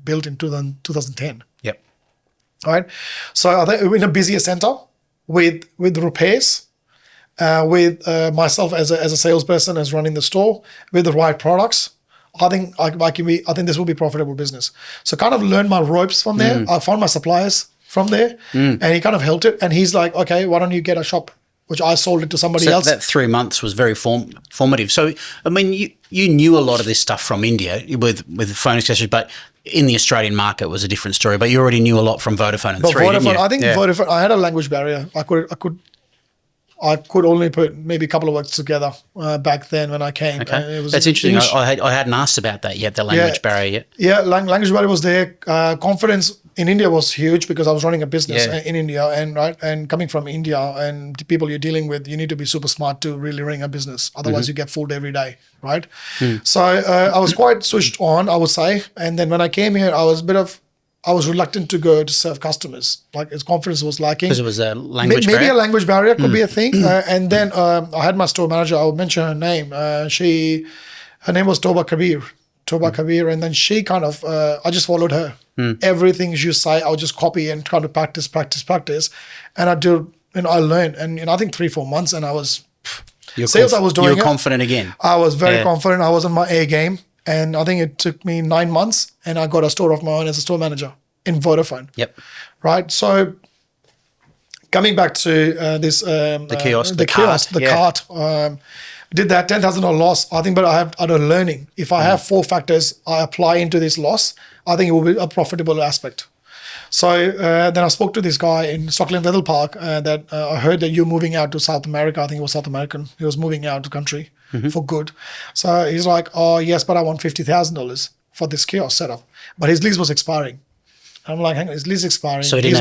[SPEAKER 2] built in 2010.
[SPEAKER 1] Yep.
[SPEAKER 2] All right. So I think in a busier center with repairs, with myself as a salesperson as running the store with the right products, I think I think this will be profitable business. So kind of learned my ropes from there. I found my suppliers from there, and he kind of helped it. And he's like, "Okay, why don't you get a shop?" Which I sold it to somebody else.
[SPEAKER 1] That 3 months was very formative. So, I mean, you knew a lot of this stuff from India with phone accessories, but in the Australian market was a different story. But you already knew a lot from Vodafone and Three, didn't you?
[SPEAKER 2] I think Vodafone. I had a language barrier. I could only put maybe a couple of words together back then when I came.
[SPEAKER 1] Okay.
[SPEAKER 2] It was
[SPEAKER 1] That's interesting.
[SPEAKER 2] English.
[SPEAKER 1] I hadn't asked about that yet, the language barrier yet.
[SPEAKER 2] Yeah, language barrier was there. Confidence in India was huge because I was running a business in India, and coming from India and the people you're dealing with, you need to be super smart to really run a business. Otherwise, you get fooled every day, right? So I was quite switched on, I would say. And then when I came here, I was reluctant to go to serve customers. Like his confidence was lacking.
[SPEAKER 1] Because it was a language
[SPEAKER 2] Maybe
[SPEAKER 1] barrier?
[SPEAKER 2] a language barrier could be a thing. And then I had my store manager. I will mention her name. Her name was Toba Kabir. And then she kind of, I just followed her. Everything she say, I would just copy and try to practice. And I learned. And I think 3-4 months, and I was sales. I was doing.
[SPEAKER 1] You were confident again.
[SPEAKER 2] I was very confident. I was on my A game. And I think it took me 9 months, and I got a store of my own as a store manager in Vodafone.
[SPEAKER 1] Yep.
[SPEAKER 2] Right. So coming back to this,
[SPEAKER 1] the kiosk,
[SPEAKER 2] the cart. Did that $10,000 loss. I think, but I have other learning. If I have 4 factors I apply into this loss, I think it will be a profitable aspect. So then I spoke to this guy in Stockland, Wetherill Park, that I heard that you're moving out to South America. I think it was South American. He was moving out of the country for good. So he's like, "Oh, yes, but I want $50,000 for this kiosk setup." But his lease was expiring. I'm like, hang on, his lease expiring.
[SPEAKER 1] So he didn't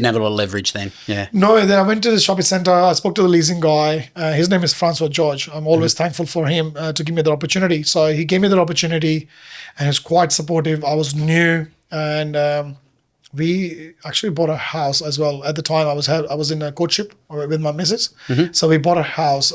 [SPEAKER 1] have a lot of leverage then. Yeah.
[SPEAKER 2] No, then I went to the shopping center. I spoke to the leasing guy. His name is Francois George. I'm always thankful for him to give me the opportunity. So he gave me the opportunity, and he was quite supportive. I was new, and we actually bought a house as well. At the time, I was in a courtship with my missus. So we bought a house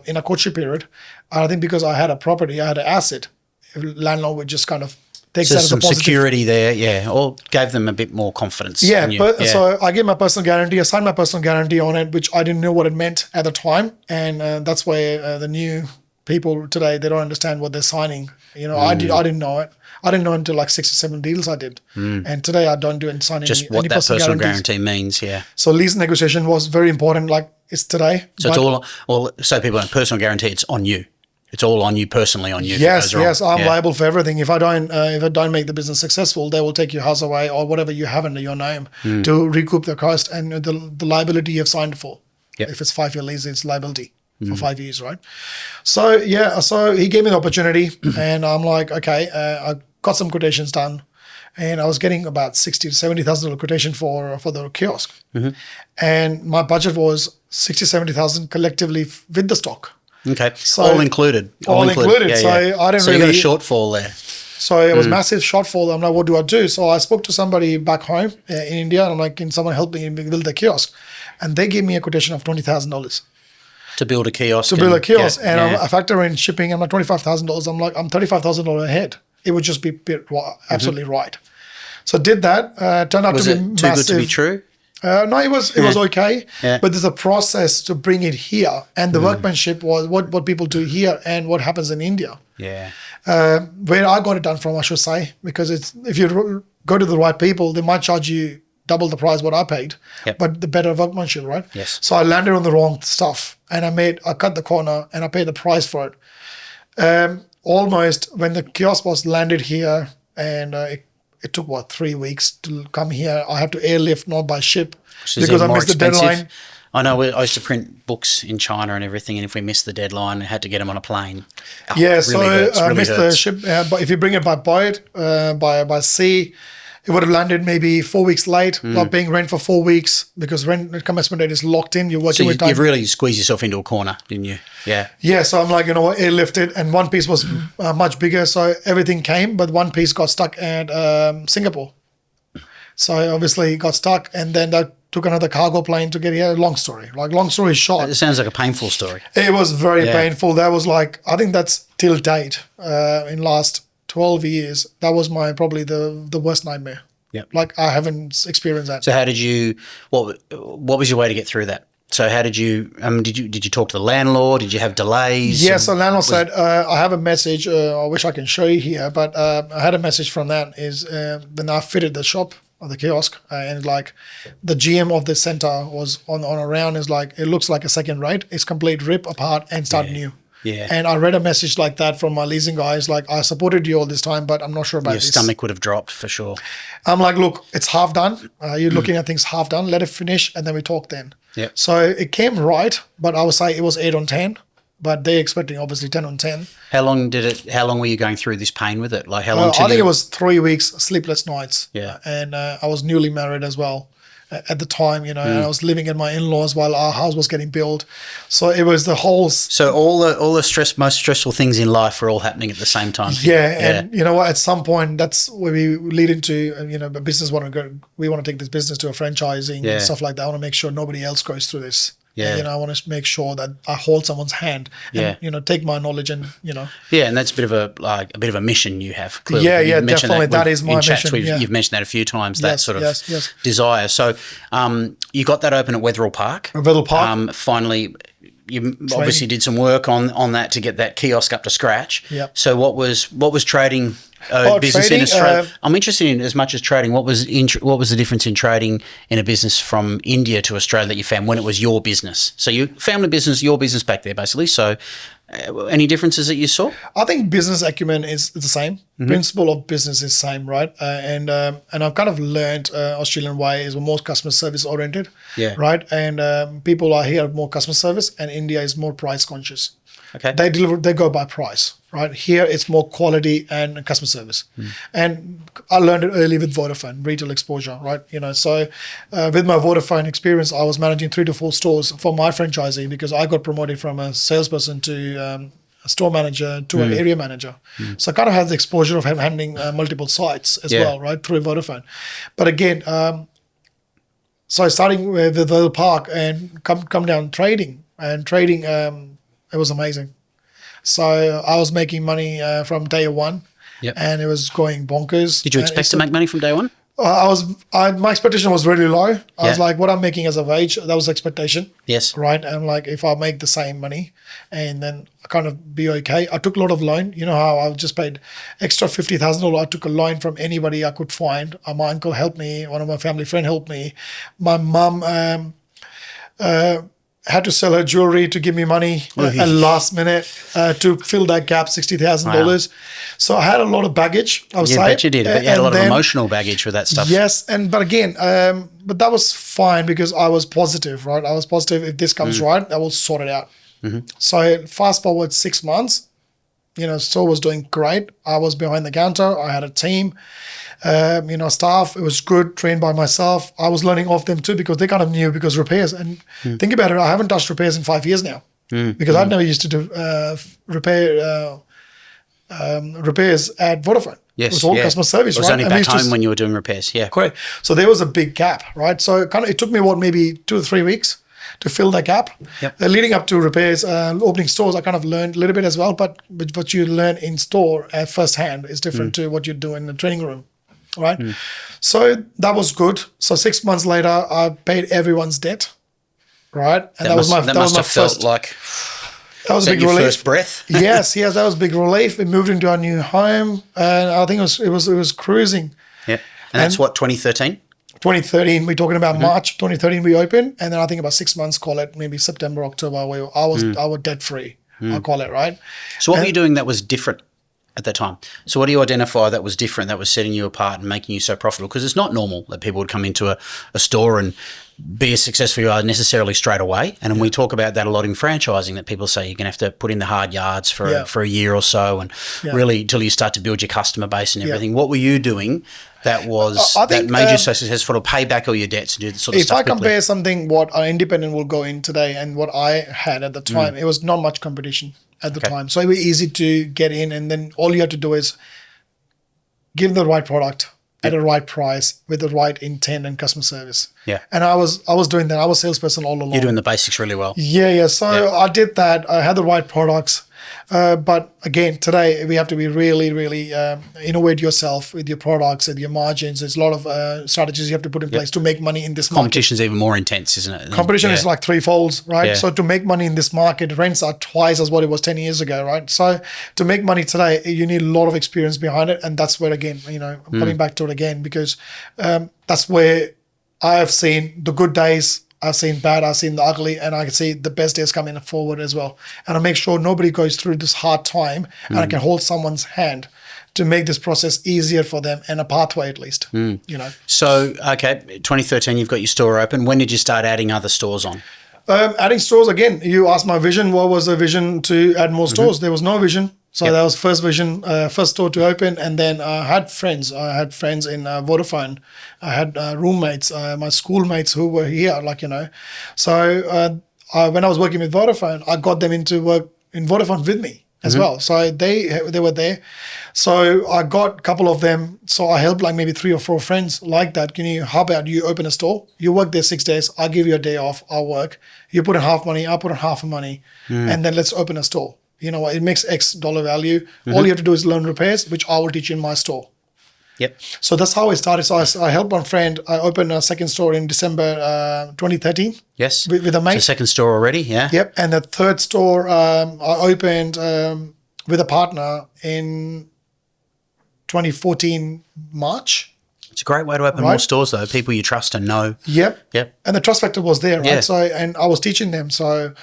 [SPEAKER 2] in a courtship period. I think because I had a property, I had an asset. Landlord would just kind of take that as a positive.
[SPEAKER 1] Security there, or gave them a bit more confidence.
[SPEAKER 2] So I gave my personal guarantee. I signed my personal guarantee on it, which I didn't know what it meant at the time, and that's why the new people today, they don't understand what they're signing. I didn't know it. I didn't know until like 6 or 7 deals I did, and today I don't do and sign
[SPEAKER 1] just
[SPEAKER 2] any
[SPEAKER 1] what that personal guarantee
[SPEAKER 2] means.
[SPEAKER 1] Yeah.
[SPEAKER 2] So lease negotiation was very important, like it's today.
[SPEAKER 1] So it's all so people have personal guarantee. It's on you. It's all on you personally, on you.
[SPEAKER 2] Yes. I'm liable for everything. If I don't make the business successful, they will take your house away or whatever you have under your name to recoup the cost and the liability you've signed for. Yep. If it's 5-year lease, it's liability for 5 years, right? So so he gave me the opportunity, and I'm like, okay, I got some quotations done, and I was getting about $60,000 to $70,000 quotation for the kiosk, and my budget was $60,000 to $70,000 collectively with the stock.
[SPEAKER 1] Okay, so all included.
[SPEAKER 2] All included. Yeah, so I didn't
[SPEAKER 1] so you got a shortfall there.
[SPEAKER 2] So it was massive shortfall. I'm like, what do I do? So I spoke to somebody back home in India, and I'm like, can someone help me build the kiosk? And they gave me a quotation of $20,000
[SPEAKER 1] to build a kiosk.
[SPEAKER 2] I factor in shipping. I'm like $25,000. I'm like, I'm $35,000 ahead. It would just be absolutely right. So did that. Turned out to be massive.
[SPEAKER 1] Was it too good to be true?
[SPEAKER 2] No, it was okay, but there's a process to bring it here, and the workmanship was what people do here and what happens in India.
[SPEAKER 1] Yeah,
[SPEAKER 2] where I got it done from, I should say, because if you go to the right people, they might charge you double the price what I paid, but the better workmanship, right?
[SPEAKER 1] Yes.
[SPEAKER 2] So I landed on the wrong stuff, and I cut the corner, and I paid the price for it. Almost when the kiosk was landed here, and it took 3 weeks to come here. I had to airlift, not by ship, because I missed the deadline.
[SPEAKER 1] I know I used to print books in China and everything, and if we missed the deadline, I had to get them on a plane.
[SPEAKER 2] I missed the ship. But if you bring it by boat, by sea, it would have landed maybe 4 weeks late, not paying rent for 4 weeks because rent commencement date is locked in. You're working with time.
[SPEAKER 1] You've really squeezed yourself into a corner, didn't you? Yeah.
[SPEAKER 2] Yeah, so I'm like, airlifted, and one piece was much bigger, so everything came, but one piece got stuck at Singapore. So obviously it got stuck, and then that took another cargo plane to get here. Long story short.
[SPEAKER 1] It sounds like a painful story.
[SPEAKER 2] It was very painful. That was I think that's till date, in last 12 years, that was probably the worst nightmare.
[SPEAKER 1] Yeah.
[SPEAKER 2] I haven't experienced that.
[SPEAKER 1] So how did you, what was your way to get through that? So how did you, did you talk to the landlord? Did you have delays?
[SPEAKER 2] Yes, the landlord said, I have a message, I wish I can show you here, but I had a message from that is when I fitted the shop or the kiosk, and the GM of the center was on around, is it looks like a second rate. It's complete rip apart and start new.
[SPEAKER 1] Yeah.
[SPEAKER 2] And I read a message like that from my leasing guys, I supported you all this time, but I'm not sure about
[SPEAKER 1] this. Your stomach would have dropped for sure.
[SPEAKER 2] I'm like, look, it's half done. You're looking at things half done. Let it finish, and then we talk then.
[SPEAKER 1] Yeah.
[SPEAKER 2] So it came right, but I would say it was 8 on 10, but they're expecting obviously 10 on 10.
[SPEAKER 1] How long were you going through this pain with it? How long?
[SPEAKER 2] I think it was 3 weeks, sleepless nights.
[SPEAKER 1] Yeah.
[SPEAKER 2] And I was newly married as well at the time, and I was living at my in-laws while our house was getting built. So it was the whole...
[SPEAKER 1] So all the most stressful things in life were all happening at the same time.
[SPEAKER 2] Yeah, and you know what? At some point, that's where we lead into, the business we want to take this business to a franchising and stuff like that. I want to make sure nobody else goes through this. Yeah. And, I want to make sure that I hold someone's hand and, take my knowledge and,
[SPEAKER 1] Yeah, and that's a bit of a mission you have. Clearly.
[SPEAKER 2] Yeah, definitely. That is my mission.
[SPEAKER 1] You've mentioned that a few times, that sort of desire. So you got that open at Wetherill Park.
[SPEAKER 2] Wetherill Park.
[SPEAKER 1] Finally, you obviously did some work on that to get that kiosk up to scratch.
[SPEAKER 2] Yep.
[SPEAKER 1] So what was trading business in Australia? I'm interested in, as much as trading, what was the difference in trading in a business from India to Australia that you found when it was your business? So your family business, your business back there, basically. So any differences that you saw?
[SPEAKER 2] I think business acumen is the same. Mm-hmm. Principle of business is same, right? And I've kind of learned Australian way is more customer service oriented, right? And people are here more customer service, and India is more price conscious.
[SPEAKER 1] Okay.
[SPEAKER 2] They go by price, right? Here it's more quality and customer service. And I learned it early with Vodafone, retail exposure, right? So with my Vodafone experience, I was managing 3 to 4 stores for my franchisee because I got promoted from a salesperson to a store manager to an area manager. So I kind of had the exposure of handling multiple sites as well, right, through Vodafone. But again, so starting with Wetherill Park and come down trading, it was amazing. So I was making money from day one, and it was going bonkers.
[SPEAKER 1] Did you expect to make money from day one?
[SPEAKER 2] My expectation was really low. I was like, what I'm making as a wage, that was expectation.
[SPEAKER 1] Yes.
[SPEAKER 2] Right. And like, if I make the same money and then I kind of be okay. I took a lot of loan. You know how I just paid extra $50,000. I took a loan from anybody I could find. My uncle helped me. One of my family friend helped me. My mum had to sell her jewelry to give me money at last minute to fill that gap, $60,000. Wow. So I had a lot of baggage. I
[SPEAKER 1] bet you did. But you had a lot of emotional baggage with that stuff.
[SPEAKER 2] Yes, but again, but that was fine because I was positive, right? I was positive. If this comes right, I will sort it out. So fast forward 6 months, store was doing great. I was behind the counter. I had a team. Staff, it was good, trained by myself. I was learning off them too because they kind of knew because repairs. And think about it, I haven't touched repairs in 5 years now because I never used to do repairs at Vodafone.
[SPEAKER 1] Yes,
[SPEAKER 2] it was all customer service, right?
[SPEAKER 1] It was only back home when you were doing repairs,
[SPEAKER 2] correct. So there was a big gap, right? So it took me, maybe 2 or 3 weeks to fill that gap. Leading up to repairs, opening stores, I kind of learned a little bit as well, but what you learn in store at firsthand is different to what you do in the training room. Right. So that was good. So 6 months later, I paid everyone's debt. Right. And that was my first.
[SPEAKER 1] Like
[SPEAKER 2] that was a big relief.
[SPEAKER 1] First breath.
[SPEAKER 2] yes, that was a big relief. We moved into our new home, and I think it was cruising.
[SPEAKER 1] Yeah. And that's what, 2013?
[SPEAKER 2] 2013. We're talking about March 2013. We opened, and then I think about 6 months. Call it maybe September, October. I was debt free. I'll call it, right.
[SPEAKER 1] So what were you doing that was different at that time? So what do you identify that was different, that was setting you apart and making you so profitable? Because it's not normal that people would come into a store and be as successful you are necessarily straight away. And we talk about that a lot in franchising, that people say you're going to have to put in the hard yards for a year or so and really until you start to build your customer base and everything. What were you doing that was that made you so successful to pay back all your debts and do the sort of stuff
[SPEAKER 2] If I compare something what an independent will go in today and what I had at the time, it was not much competition at the time. So it was easy to get in, and then all you have to do is give the right product at the right price with the right intent and customer service.
[SPEAKER 1] Yeah.
[SPEAKER 2] And I was doing that. I was a salesperson all along.
[SPEAKER 1] You're doing the basics really well.
[SPEAKER 2] Yeah. So I did that. I had the right products. But again, today we have to be really, really innovate yourself with your products and your margins. There's a lot of strategies you have to put in place to make money in this market.
[SPEAKER 1] Competition is even more intense, isn't it?
[SPEAKER 2] Competition is like threefolds, right? Yeah. So to make money in this market, rents are twice as what it was 10 years ago, right? So to make money today, you need a lot of experience behind it. And that's where, again, I'm coming back to it again because that's where I have seen the good days. I've seen bad, I've seen the ugly, and I can see the best days coming forward as well. And I make sure nobody goes through this hard time, and I can hold someone's hand to make this process easier for them and a pathway at least.
[SPEAKER 1] So, okay, 2013, you've got your store open. When did you start adding other stores on?
[SPEAKER 2] Adding stores, again, you asked my vision. What was the vision to add more stores? There was no vision. So that was first vision, first store to open. And then I had friends. I had friends in Vodafone. I had roommates, my schoolmates who were here, So when I was working with Vodafone, I got them into work in Vodafone with me as well. So they were there. So I got a couple of them. So I helped like maybe 3 or 4 friends like that. How about you open a store? You work there 6 days. I'll give you a day off. I'll work. You put in half money. I'll put in half money. And then let's open a store. You know what? It makes X dollar value. All you have to do is learn repairs, which I will teach you in my store.
[SPEAKER 1] Yep. So
[SPEAKER 2] that's how I started. So I helped one friend. I opened a second store in December 2013.
[SPEAKER 1] Yes.
[SPEAKER 2] With a mate.
[SPEAKER 1] So second store already, yeah.
[SPEAKER 2] Yep. And the third store I opened with a partner in 2014 March.
[SPEAKER 1] It's a great way to open more stores, though. People you trust and know.
[SPEAKER 2] Yep. And the trust factor was there, right? Yeah. So and I was teaching them. So,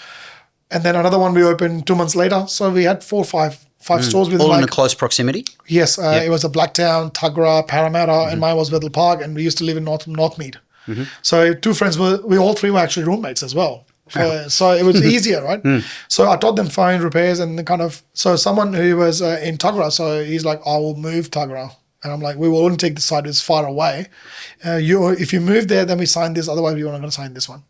[SPEAKER 2] and then another one we opened 2 months later. So we had 4 or 5 stores with
[SPEAKER 1] all in a close proximity.
[SPEAKER 2] Yes, it was a Blacktown, Tuggerah, Parramatta, and mine was Wetherill Park, and we used to live in Northmead. So 2 friends we all 3 were actually roommates as well. So it was easier, right? So I taught them phone repairs and so someone who was in Tuggerah, so he's like, I will move Tuggerah. And I'm like, we will only take the site that's far away. If you move there, then we sign this. Otherwise, we're not going to sign this one.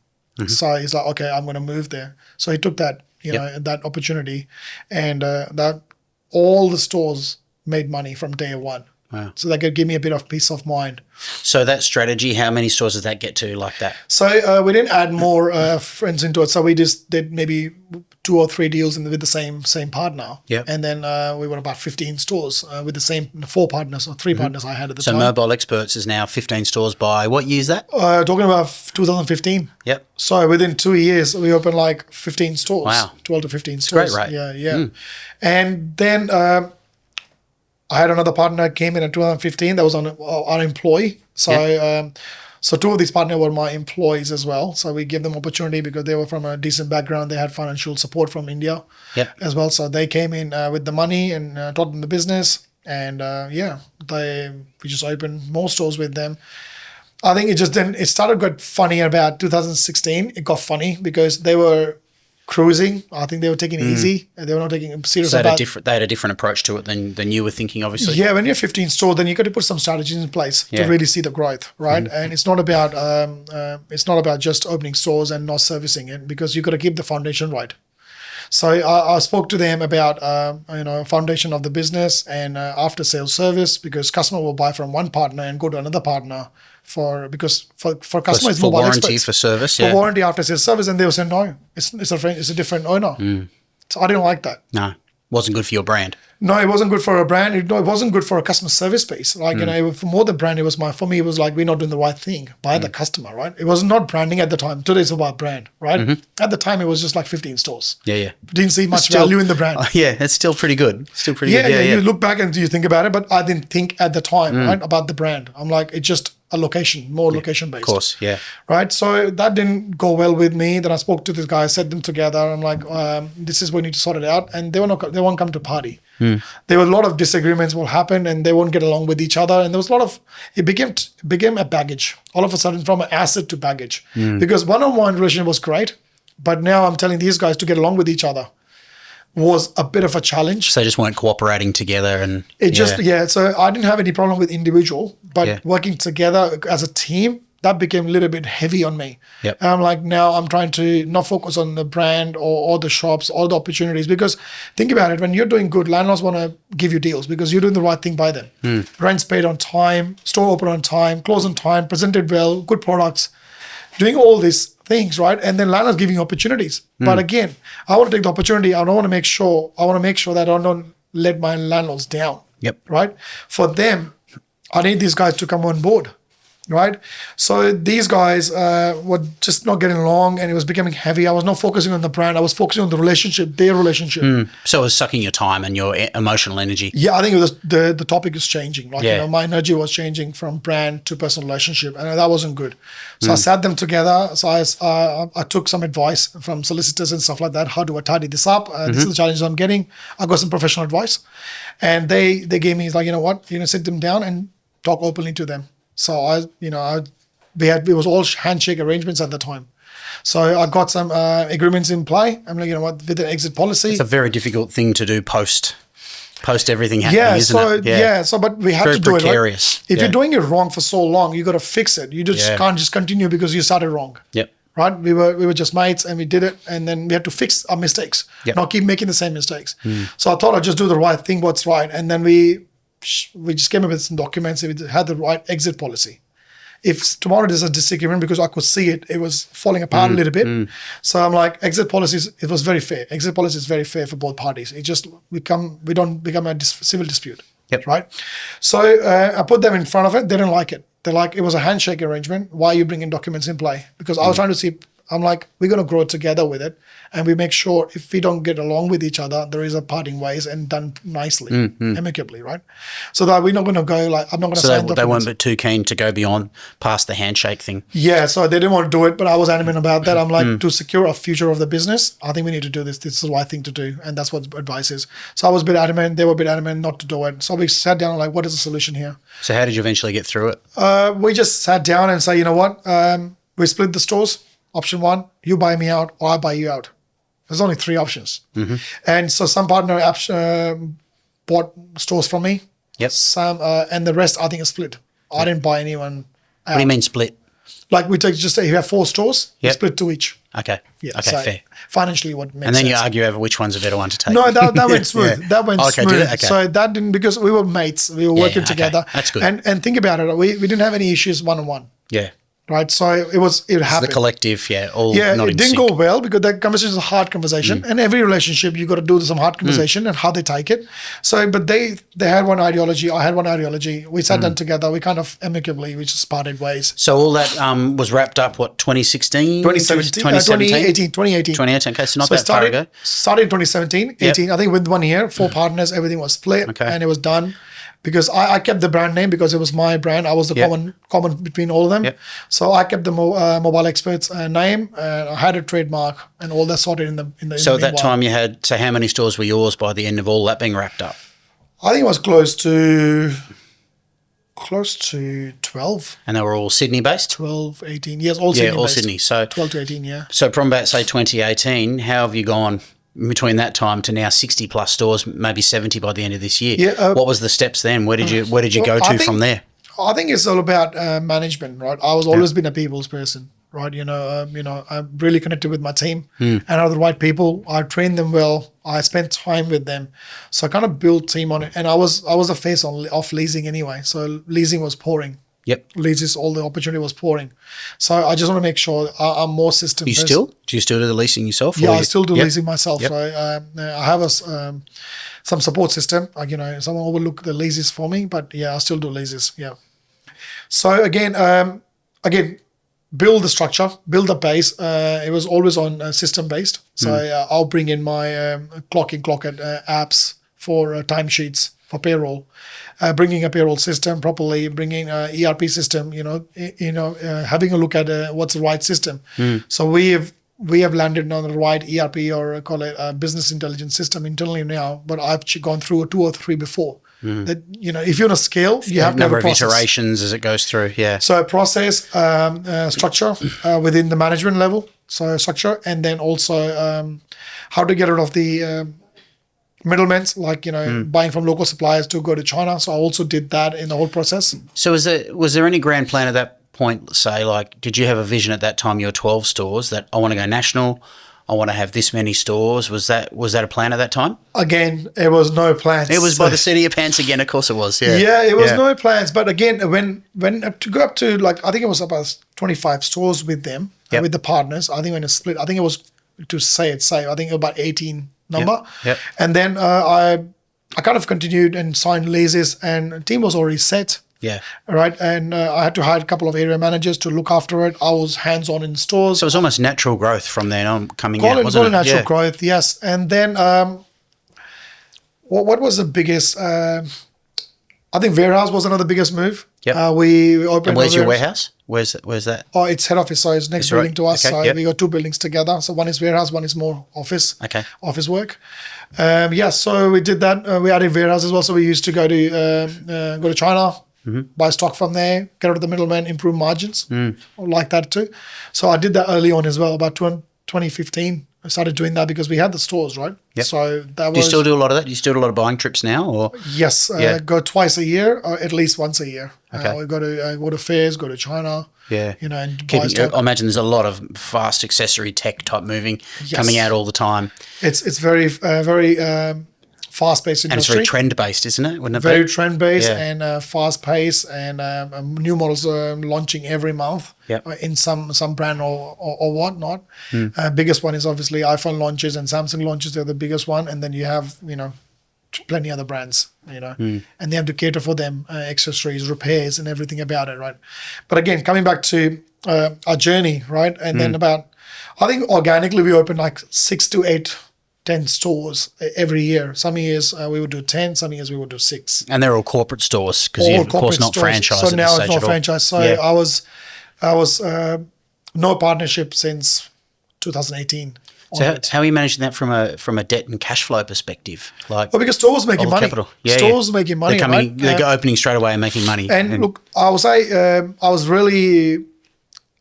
[SPEAKER 2] So he's like, okay, I'm going to move there. So he took that, that opportunity, and that all the stores made money from day one.
[SPEAKER 1] Wow.
[SPEAKER 2] So that could give me a bit of peace of mind.
[SPEAKER 1] So that strategy, how many stores does that get to like that?
[SPEAKER 2] So we didn't add more friends into it. So we just did maybe 2 or 3 deals with the same partner.
[SPEAKER 1] Yeah.
[SPEAKER 2] And then we were about 15 stores with the same 4 partners or 3 partners I had at the time.
[SPEAKER 1] So Mobile Experts is now 15 stores by what year is that?
[SPEAKER 2] Talking about 2015.
[SPEAKER 1] Yep.
[SPEAKER 2] So within 2 years, we opened like 15 stores.
[SPEAKER 1] Wow.
[SPEAKER 2] 12 to 15 stores.
[SPEAKER 1] Great rate.
[SPEAKER 2] Yeah. And then I had another partner came in 2015 that was on our employee. So so 2 of these partners were my employees as well. So we gave them opportunity because they were from a decent background. They had financial support from India as well. So they came in with the money and taught them the business. And we just opened more stores with them. I think it started got funny about 2016. It got funny because they were cruising. I think they were taking it easy. They were not taking it serious.
[SPEAKER 1] So they had a different approach to it than you were thinking, obviously.
[SPEAKER 2] Yeah, when you're 15 stores, then you got to put some strategies in place to really see the growth, right? And it's not about just opening stores and not servicing it, because you got to keep the foundation right. So I spoke to them about foundation of the business and after sales service, because customer will buy from one partner and go to another partner for customers
[SPEAKER 1] for warranty
[SPEAKER 2] experts,
[SPEAKER 1] for service,
[SPEAKER 2] for warranty after sales service, and they will say no, it's a different owner. So I didn't like that.
[SPEAKER 1] No, wasn't good for your brand.
[SPEAKER 2] No, it wasn't good for a brand. It wasn't good for a customer service piece. Like, for more than brand, for me, it was like, we're not doing the right thing by the customer, right? It was not branding at the time. Today it's about brand, right? At the time, it was just like 15 stores.
[SPEAKER 1] Yeah.
[SPEAKER 2] Didn't see much value in the brand.
[SPEAKER 1] Yeah, it's still pretty good. Still pretty good.
[SPEAKER 2] Yeah. You look back and you think about it, but I didn't think at the time, right, about the brand. I'm like, it's just a location, more location based.
[SPEAKER 1] Of course, yeah.
[SPEAKER 2] Right. So that didn't go well with me. Then I spoke to this guy, set them together. I'm like, this is we need to sort it out. And they won't come to party. There were a lot of disagreements will happen, and they won't get along with each other. And there was a lot of, it became a baggage. All of a sudden, from an asset to baggage. Because one-on-one relationship was great, but now I'm telling these guys to get along with each other was a bit of a challenge.
[SPEAKER 1] So they just weren't cooperating together, and
[SPEAKER 2] so I didn't have any problem with individual, but working together as a team, that became a little bit heavy on me.
[SPEAKER 1] Yep.
[SPEAKER 2] And I'm like, now I'm trying to not focus on the brand or the shops, all the opportunities, because think about it, when you're doing good, landlords want to give you deals because you're doing the right thing by them. Rent's paid on time, store open on time, close on time, presented well, good products, doing all these things, right? And then landlords giving you opportunities. But again, I want to take the opportunity. I want to make sure that I don't let my landlords down.
[SPEAKER 1] Yep.
[SPEAKER 2] Right? For them, I need these guys to come on board. Right? So these guys were just not getting along, and it was becoming heavy. I was not focusing on the brand. I was focusing on the relationship, their relationship.
[SPEAKER 1] So it was sucking your time and your emotional energy.
[SPEAKER 2] Yeah, I think it was the topic is changing. Like, my energy was changing from brand to personal relationship, and that wasn't good. So I sat them together. So I took some advice from solicitors and stuff like that. How do I tidy this up? This is the challenges I'm getting. I got some professional advice, and they gave me, like, you know what, sit them down and talk openly to them. So it was all handshake arrangements at the time. So I got some agreements in play. I'm like, with the exit policy.
[SPEAKER 1] It's a very difficult thing to do post everything happening, isn't it?
[SPEAKER 2] So but we had
[SPEAKER 1] very
[SPEAKER 2] to do
[SPEAKER 1] precarious.
[SPEAKER 2] it. Right? If you're doing it wrong for so long, you got to fix it. You just can't just continue because you started wrong.
[SPEAKER 1] Yep.
[SPEAKER 2] Right? We were just mates, and we did it, and then we had to fix our mistakes, not keep making the same mistakes. So I thought I'd just do the right thing, what's right, and then we just came up with some documents, and we had the right exit policy. If tomorrow there's a disagreement, because I could see it was falling apart a little bit. So I'm like, exit policies, it was very fair. Exit policy is very fair for both parties. It just we don't become a civil dispute.
[SPEAKER 1] Yep.
[SPEAKER 2] Right? So I put them in front of it. They didn't like it. They're like, it was a handshake arrangement. Why are you bringing documents in play? Because I was trying to see, I'm like, we're going to grow together with it. And we make sure if we don't get along with each other, there is a parting ways and done nicely, amicably, right? So that we're not going to go like, I'm not going to sign documents.
[SPEAKER 1] They weren't too keen to go beyond past the handshake thing.
[SPEAKER 2] Yeah, so they didn't want to do it, but I was adamant about that. I'm like, to secure a future of the business, I think we need to do this. This is the right thing to do. And that's what advice is. So I was a bit adamant. They were a bit adamant not to do it. So we sat down like, what is the solution here?
[SPEAKER 1] So how did you eventually get through it?
[SPEAKER 2] We just sat down and say, you know what? We split the stores. Option one, you buy me out or I buy you out. There's only 3 options. And so some partner bought stores from me.
[SPEAKER 1] Yep.
[SPEAKER 2] Some and the rest I think is split. I didn't buy anyone out.
[SPEAKER 1] What do you mean split?
[SPEAKER 2] Like we take, just say you have 4 stores, you
[SPEAKER 1] Yep.
[SPEAKER 2] split 2 each.
[SPEAKER 1] Okay.
[SPEAKER 2] Yeah,
[SPEAKER 1] Okay,
[SPEAKER 2] so
[SPEAKER 1] fair.
[SPEAKER 2] financially what makes
[SPEAKER 1] And then
[SPEAKER 2] sense.
[SPEAKER 1] you argue over which one's a better one to take.
[SPEAKER 2] No, that went smooth.
[SPEAKER 1] Yeah.
[SPEAKER 2] That went
[SPEAKER 1] Okay,
[SPEAKER 2] smooth.
[SPEAKER 1] did it? Okay.
[SPEAKER 2] So that didn't, because we were mates. We were working
[SPEAKER 1] okay.
[SPEAKER 2] together.
[SPEAKER 1] That's good.
[SPEAKER 2] And think about it. We didn't have any issues one-on-one.
[SPEAKER 1] Yeah.
[SPEAKER 2] Right. So it
[SPEAKER 1] The
[SPEAKER 2] happened.
[SPEAKER 1] collective, all
[SPEAKER 2] Yeah,
[SPEAKER 1] not
[SPEAKER 2] it
[SPEAKER 1] in
[SPEAKER 2] didn't
[SPEAKER 1] sync.
[SPEAKER 2] go well because that conversation is a hard conversation, and every relationship you got to do some hard conversation and how they take it. So, but they had one ideology, I had one ideology. We sat down together. We kind of amicably we just parted ways.
[SPEAKER 1] So all that was wrapped up, what, 2016?
[SPEAKER 2] 2017,
[SPEAKER 1] 2017?
[SPEAKER 2] 2018.
[SPEAKER 1] 2018, okay, so not
[SPEAKER 2] So
[SPEAKER 1] that far ago.
[SPEAKER 2] started in 2017, 18. I think with 1 year, 4 partners, everything was split
[SPEAKER 1] Okay.
[SPEAKER 2] and it was done. Because I kept the brand name because it was my brand. I was the common between all of them.
[SPEAKER 1] Yep.
[SPEAKER 2] So I kept the Mobile Experts name. I had a trademark and all that sorted in the
[SPEAKER 1] So at that
[SPEAKER 2] meanwhile.
[SPEAKER 1] time you had, so how many stores were yours by the end of all that being wrapped up?
[SPEAKER 2] I think it was close to 12,
[SPEAKER 1] And they were all Sydney based?
[SPEAKER 2] 12, 18 years, all Sydney.
[SPEAKER 1] All
[SPEAKER 2] based.
[SPEAKER 1] Sydney. So
[SPEAKER 2] 12 to 18, yeah.
[SPEAKER 1] So from about, say, 2018, how have you gone between that time to now 60 plus stores, maybe 70 by the end of this year?
[SPEAKER 2] Yeah,
[SPEAKER 1] what was the steps then? Where did you go
[SPEAKER 2] I
[SPEAKER 1] to
[SPEAKER 2] think-
[SPEAKER 1] from there?
[SPEAKER 2] I think it's all about management, right? I was always been a people's person, right? I'm really connected with my team and are the right people. I train them well. I spent time with them, so I kind of built team on it. And I was a face of leasing anyway, so leasing was pouring.
[SPEAKER 1] Yep.
[SPEAKER 2] Leases, all the opportunity was pouring. So I just want to make sure I'm more system.
[SPEAKER 1] Do you still do the leasing yourself?
[SPEAKER 2] Yeah,
[SPEAKER 1] or
[SPEAKER 2] I still do
[SPEAKER 1] Yep.
[SPEAKER 2] leasing myself.
[SPEAKER 1] Yep.
[SPEAKER 2] So I have some support system. Like, someone overlook the leases for me, but yeah, I still do leases. Yeah. So again, build the structure, build the base. It was always on system based. So I'll bring in my clock in, clock out apps for timesheets for payroll. Bringing a payroll system properly, bringing a ERP system, having a look at what's the right system. So we have landed on the right ERP, or call it a business intelligence system internally now, but I've gone through 2 or 3 before. That, if you want to scale, you have to have
[SPEAKER 1] number
[SPEAKER 2] a
[SPEAKER 1] of
[SPEAKER 2] process.
[SPEAKER 1] iterations as it goes through. Yeah.
[SPEAKER 2] So a process, structure within the management level, so structure, and then also how to get rid of the middlemen, like buying from local suppliers to go to China. So I also did that in the whole process.
[SPEAKER 1] So was there any grand plan at that point? Say, like, did you have a vision at that time? Your 12 stores that I want to go national. I want to have this many stores. Was that a plan at that time?
[SPEAKER 2] Again, it was no plans.
[SPEAKER 1] It was by the seat of your pants again. Of course, it was. Yeah.
[SPEAKER 2] Yeah, it was no plans. But again, when to go up to, like, I think it was about 25 stores with them, with the partners. I think when it split, I think it was, to say it safe, I think about 18 number.
[SPEAKER 1] Yep.
[SPEAKER 2] And then I kind of continued and signed leases, and the team was already set.
[SPEAKER 1] Yeah.
[SPEAKER 2] Right. And I had to hire a couple of area managers to look after it. I was hands-on in stores.
[SPEAKER 1] So it was almost natural growth from then on coming
[SPEAKER 2] Call
[SPEAKER 1] out,
[SPEAKER 2] it
[SPEAKER 1] wasn't it?
[SPEAKER 2] natural
[SPEAKER 1] Yeah.
[SPEAKER 2] growth, yes. And then what was the biggest? I think warehouse was another biggest move.
[SPEAKER 1] Yep.
[SPEAKER 2] We opened.
[SPEAKER 1] And where's
[SPEAKER 2] a
[SPEAKER 1] your
[SPEAKER 2] warehouse.
[SPEAKER 1] warehouse? Where's that?
[SPEAKER 2] Oh, it's head office, so it's next
[SPEAKER 1] It's right.
[SPEAKER 2] building to us.
[SPEAKER 1] Okay,
[SPEAKER 2] So
[SPEAKER 1] yep.
[SPEAKER 2] we got 2 buildings together. So one is warehouse, one is more office.
[SPEAKER 1] Okay.
[SPEAKER 2] Office work. So we did that. We added warehouse as well. So we used to go to China, buy stock from there, get rid of the middleman, improve margins, like that too. So I did that early on as well, about 2015. I started doing that because we had the stores, right?
[SPEAKER 1] Yep.
[SPEAKER 2] So that was.
[SPEAKER 1] Do you still do a lot of that? Do you still do a lot of buying trips now, or?
[SPEAKER 2] Yes, go twice a year, or at least once a year.
[SPEAKER 1] Okay.
[SPEAKER 2] We go to fairs, go to China.
[SPEAKER 1] Yeah.
[SPEAKER 2] And buy
[SPEAKER 1] I
[SPEAKER 2] stock.
[SPEAKER 1] imagine there's a lot of fast accessory tech type moving coming out all the time.
[SPEAKER 2] It's very fast-paced
[SPEAKER 1] And it's
[SPEAKER 2] industry.
[SPEAKER 1] very trend based, isn't it? Wouldn't it
[SPEAKER 2] Very
[SPEAKER 1] be?
[SPEAKER 2] trend-based
[SPEAKER 1] Yeah.
[SPEAKER 2] and fast-paced, and new models launching every month.
[SPEAKER 1] Yep.
[SPEAKER 2] In some brand or whatnot. Biggest one is obviously iPhone launches and Samsung launches. They're the biggest one, and then you have plenty other brands, and they have to cater for them, accessories, repairs, and everything about it, right? But again, coming back to our journey, right? And then I think organically we opened like 6 to 8, 10 stores every year. Some years we would do 10, some years we would do 6.
[SPEAKER 1] And they're all corporate stores because
[SPEAKER 2] All
[SPEAKER 1] you're, of course,
[SPEAKER 2] corporate
[SPEAKER 1] not
[SPEAKER 2] stores.
[SPEAKER 1] franchised
[SPEAKER 2] So
[SPEAKER 1] at
[SPEAKER 2] now
[SPEAKER 1] this
[SPEAKER 2] it's
[SPEAKER 1] stage
[SPEAKER 2] not
[SPEAKER 1] at all.
[SPEAKER 2] franchise. So
[SPEAKER 1] Yeah.
[SPEAKER 2] I was no partnership since 2018.
[SPEAKER 1] So how are you managing that from a debt and cash flow perspective? Like,
[SPEAKER 2] Well, because stores making
[SPEAKER 1] all
[SPEAKER 2] money.
[SPEAKER 1] capital. Yeah,
[SPEAKER 2] Stores making money,
[SPEAKER 1] they're
[SPEAKER 2] right?
[SPEAKER 1] opening straight away and making money.
[SPEAKER 2] And look, I will say I was really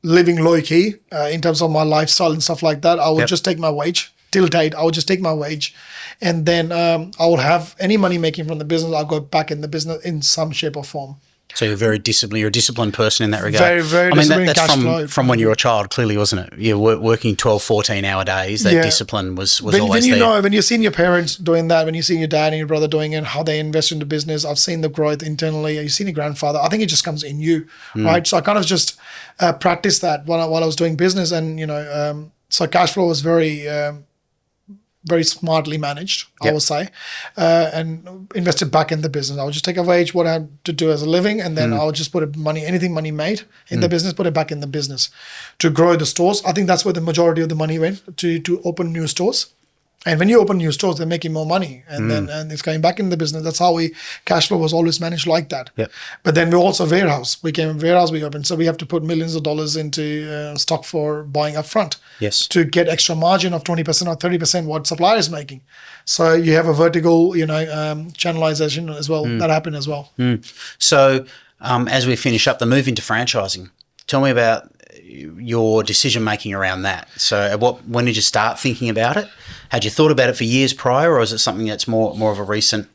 [SPEAKER 2] living low key in terms of my lifestyle and stuff like that. I would just take my wage till date. I would just take my wage, and then I will have any money making from the business. I'll go back in the business in some shape or form.
[SPEAKER 1] So you're very disciplined. You're a disciplined person in that regard.
[SPEAKER 2] Very, very disciplined.
[SPEAKER 1] That's from when you were a child, clearly, wasn't it? You're working 12, 14-hour days. That discipline was always there.
[SPEAKER 2] When you've seen your parents doing that, when you've seen your dad and your brother doing it, how they invest into business, I've seen the growth internally. You've seen your grandfather. I think it just comes in you, right? So I kind of just practiced that while I was doing business, and so cash flow was very smartly managed, I would say, and invested back in the business. I would just take a wage, what I had to do as a living, and then I would just put anything money made in the business, put it back in the business to grow the stores. I think that's where the majority of the money went, to open new stores. And when you open new stores, they're making more money, and then it's going back in the business. That's how cash flow was always managed like that.
[SPEAKER 1] Yep.
[SPEAKER 2] But then we also warehouse. We opened, so we have to put millions of dollars into stock for buying up front.
[SPEAKER 1] Yes.
[SPEAKER 2] To get extra margin of 20% or 30% what supplier is making. So you have a vertical, channelization as well. That happened as well.
[SPEAKER 1] So as we finish up the move into franchising, tell me about your decision making around that. So when did you start thinking about it? Had you thought about it for years prior, or is it something that's more of a recent?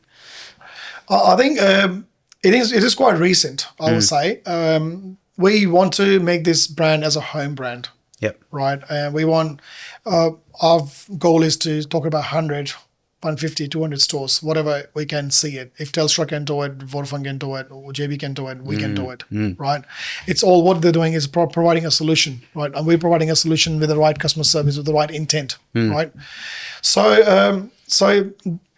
[SPEAKER 2] I think it is quite recent, I would say. We want to make this brand as a home brand.
[SPEAKER 1] Yep.
[SPEAKER 2] Right. We want, our goal is to talk about 100, 150, 200 stores, whatever we can see it. If Telstra can do it, Vodafone can do it, or JB can do it, we can do it, right? It's all what they're doing is providing a solution, right? And we're providing a solution with the right customer service, with the right intent, right? So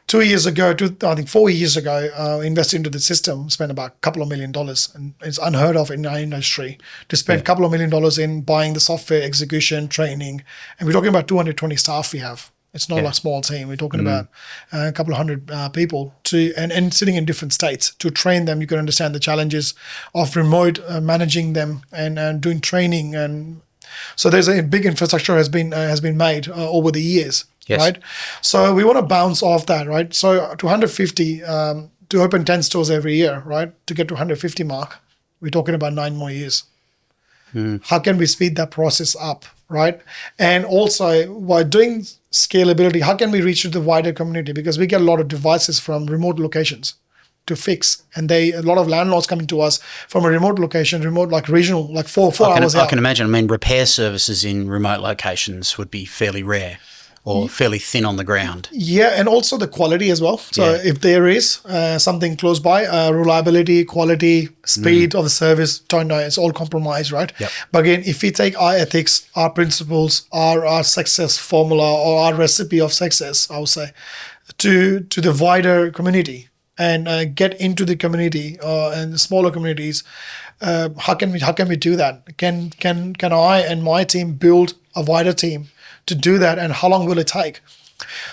[SPEAKER 2] 4 years ago, invested into the system, spent about a couple of $1 million, and it's unheard of in our industry to spend a couple of $1 million in buying the software, execution, training, and we're talking about 220 staff we have. It's not a small team. We're talking about a couple of hundred people and sitting in different states to train them. You can understand the challenges of remote managing them and doing training, and so there's a big infrastructure has been made over the years, right? So we want to bounce off that, right? So to 150 to open 10 stores every year, right? To get to 150 mark, we're talking about 9 more years. How can we speed that process up, right? And also, by doing scalability, how can we reach to the wider community? Because we get a lot of devices from remote locations to fix, and a lot of landlords coming to us from a remote location, like regional, like four hours out.
[SPEAKER 1] I can imagine. I mean, repair services in remote locations would be fairly rare, or fairly thin on the ground.
[SPEAKER 2] Yeah, and also the quality as well. So if there is something close by, reliability, quality, speed of the service, don't know, it's all compromised, right?
[SPEAKER 1] Yep.
[SPEAKER 2] But again, if we take our ethics, our principles, our success formula, or our recipe of success, I would say, to the wider community and get into the community and the smaller communities, how can we do that? Can I and my team build a wider team to do that, and how long will it take?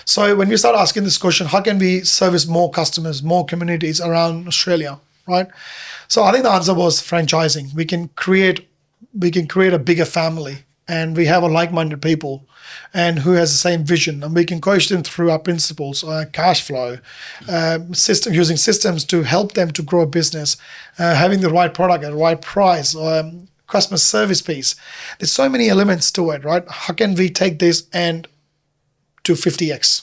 [SPEAKER 2] So when we start asking this question, how can we service more customers, more communities around Australia, right? So I think the answer was franchising. We can create a bigger family, and we have a like-minded people and who has the same vision, and we can coach them through our principles, cash flow, using systems to help them to grow a business, having the right product at the right price, customer service piece. There's so many elements to it, right? How can we take this and to 50x,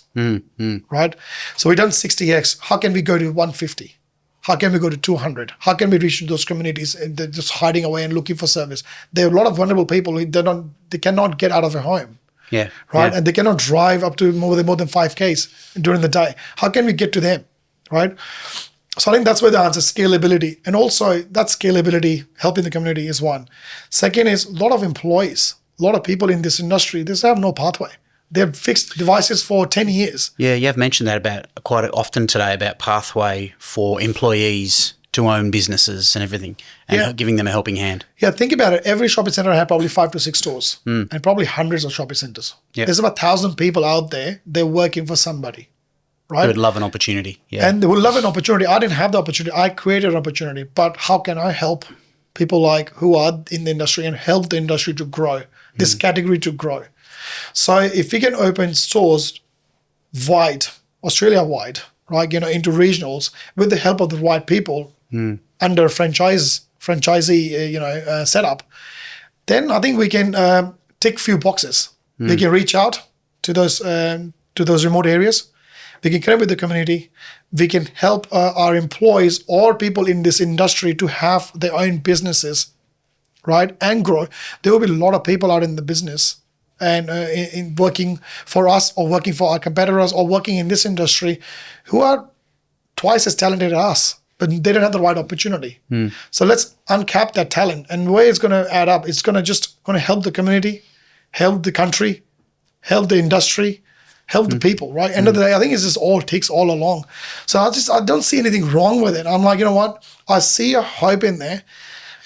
[SPEAKER 2] right? So we've done 60x. How can we go to 150? How can we go to 200? How can we reach those communities and they're just hiding away and looking for service? There are a lot of vulnerable people who they cannot get out of their home.
[SPEAKER 1] Yeah.
[SPEAKER 2] Right.
[SPEAKER 1] Yeah.
[SPEAKER 2] And they cannot drive up to more than 5Ks during the day. How can we get to them? Right. So I think that's where the answer is scalability. And also that scalability, helping the community is one. Second is a lot of employees, a lot of people in this industry, they have no pathway. They've fixed devices for 10 years.
[SPEAKER 1] Yeah, you have mentioned that about quite often today about pathway for employees to own businesses and everything, and giving them a helping hand.
[SPEAKER 2] Yeah, think about it. Every shopping center had probably 5 to 6 stores and probably hundreds of shopping centers.
[SPEAKER 1] Yep.
[SPEAKER 2] There's about 1,000 people out there. They're working for somebody, right?
[SPEAKER 1] They would love an opportunity. Yeah.
[SPEAKER 2] And they would love an opportunity. I didn't have the opportunity. I created an opportunity. But how can I help people like who are in the industry and help the industry to grow, this category to grow? So if we can open stores wide, Australia-wide, right, into regionals with the help of the right people under franchisee, setup, then I think we can tick few boxes. We can reach out to those remote areas. We can connect with the community. We can help our employees or people in this industry to have their own businesses, right, and grow. There will be a lot of people out in the business and in working for us or working for our competitors or working in this industry who are twice as talented as us, but they don't have the right opportunity. So let's uncap that talent. And the way it's going to add up, it's going to help the community, help the country, help the industry, help the people, right? End of the day, I think it's just all ticks all along. So I don't see anything wrong with it. I'm like, you know what? I see a hope in there.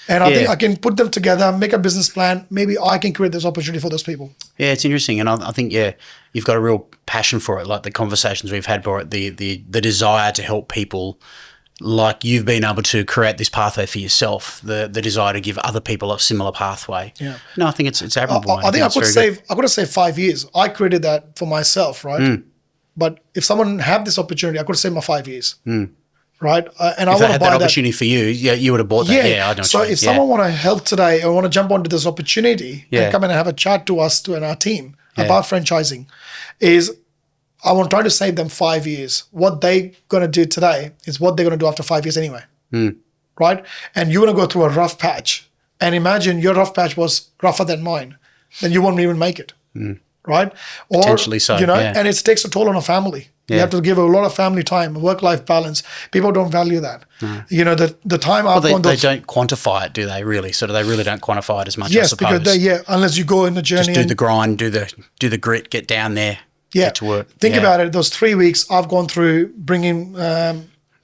[SPEAKER 2] And I think I can put them together, make a business plan. Maybe I can create this opportunity for those people.
[SPEAKER 1] Yeah, it's interesting. And I think, you've got a real passion for it. Like the conversations we've had for it, the desire to help people, like you've been able to create this pathway for yourself, the desire to give other people a similar pathway. Yeah. No, I think it's admirable.
[SPEAKER 2] I think I could have saved 5 years. I created that for myself, right? But if someone had this opportunity, I could have saved my 5 years. Right, and I want to buy that
[SPEAKER 1] opportunity for you. Yeah, you would have bought that. Yeah, I know.
[SPEAKER 2] So if someone want to help today or want to jump onto this opportunity and come in and have a chat to us and our team about franchising, I want to try to save them 5 years. What they gonna do today is what they're gonna do after 5 years anyway. Right, and you want to go through a rough patch, and imagine your rough patch was rougher than mine, then you won't even make it. Right, or
[SPEAKER 1] potentially so.
[SPEAKER 2] And it takes a toll on a family. You have to give a lot of family time, work-life balance. People don't value that. The time I've gone.
[SPEAKER 1] They don't quantify it, do they? Really? So they really don't quantify it as much.
[SPEAKER 2] Yes,
[SPEAKER 1] I suppose.
[SPEAKER 2] because unless you go in the journey,
[SPEAKER 1] just do the grind, do the grit, get down there, get to work.
[SPEAKER 2] Think about it. Those 3 weeks I've gone through bringing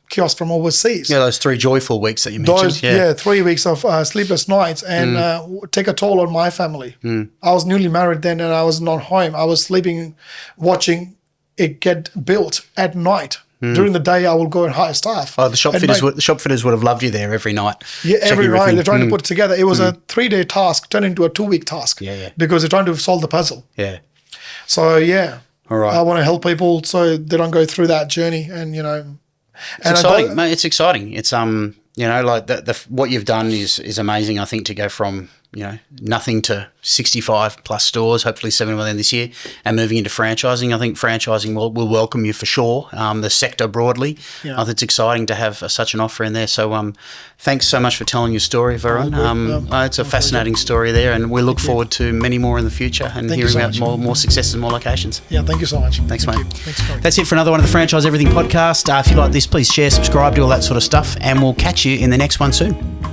[SPEAKER 2] kiosks from overseas.
[SPEAKER 1] Yeah, those 3 joyful weeks that you mentioned.
[SPEAKER 2] 3 weeks of sleepless nights and take a toll on my family. I was newly married then, and I was not home. I was sleeping, watching it get built at night. During the day, I will go and hire staff.
[SPEAKER 1] Oh, the shop fitters would have loved you there every night.
[SPEAKER 2] Yeah, every night. They're trying to put it together. It was a 3-day task turned into a 2-week task. Because they're trying to solve the puzzle. Yeah. So, all right. I want to help people so they don't go through that journey. And,
[SPEAKER 1] it's exciting, mate. It's exciting. It's, like what you've done is amazing, I think, to go from, nothing to 65 plus stores, hopefully 7 by the end this year, and moving into franchising. I think franchising will welcome you for sure, the sector broadly. I think it's exciting to have such an offer in there. So thanks so much for telling your story, Varun. It's a fascinating story there, and we look forward to many more in the future and hearing about more successes and more locations.
[SPEAKER 2] Yeah, thank you so much.
[SPEAKER 1] Thanks, mate. Thanks, That's it for another one of the Franchise Everything podcast. If you like this, please share, subscribe, do all that sort of stuff, and we'll catch you in the next one soon.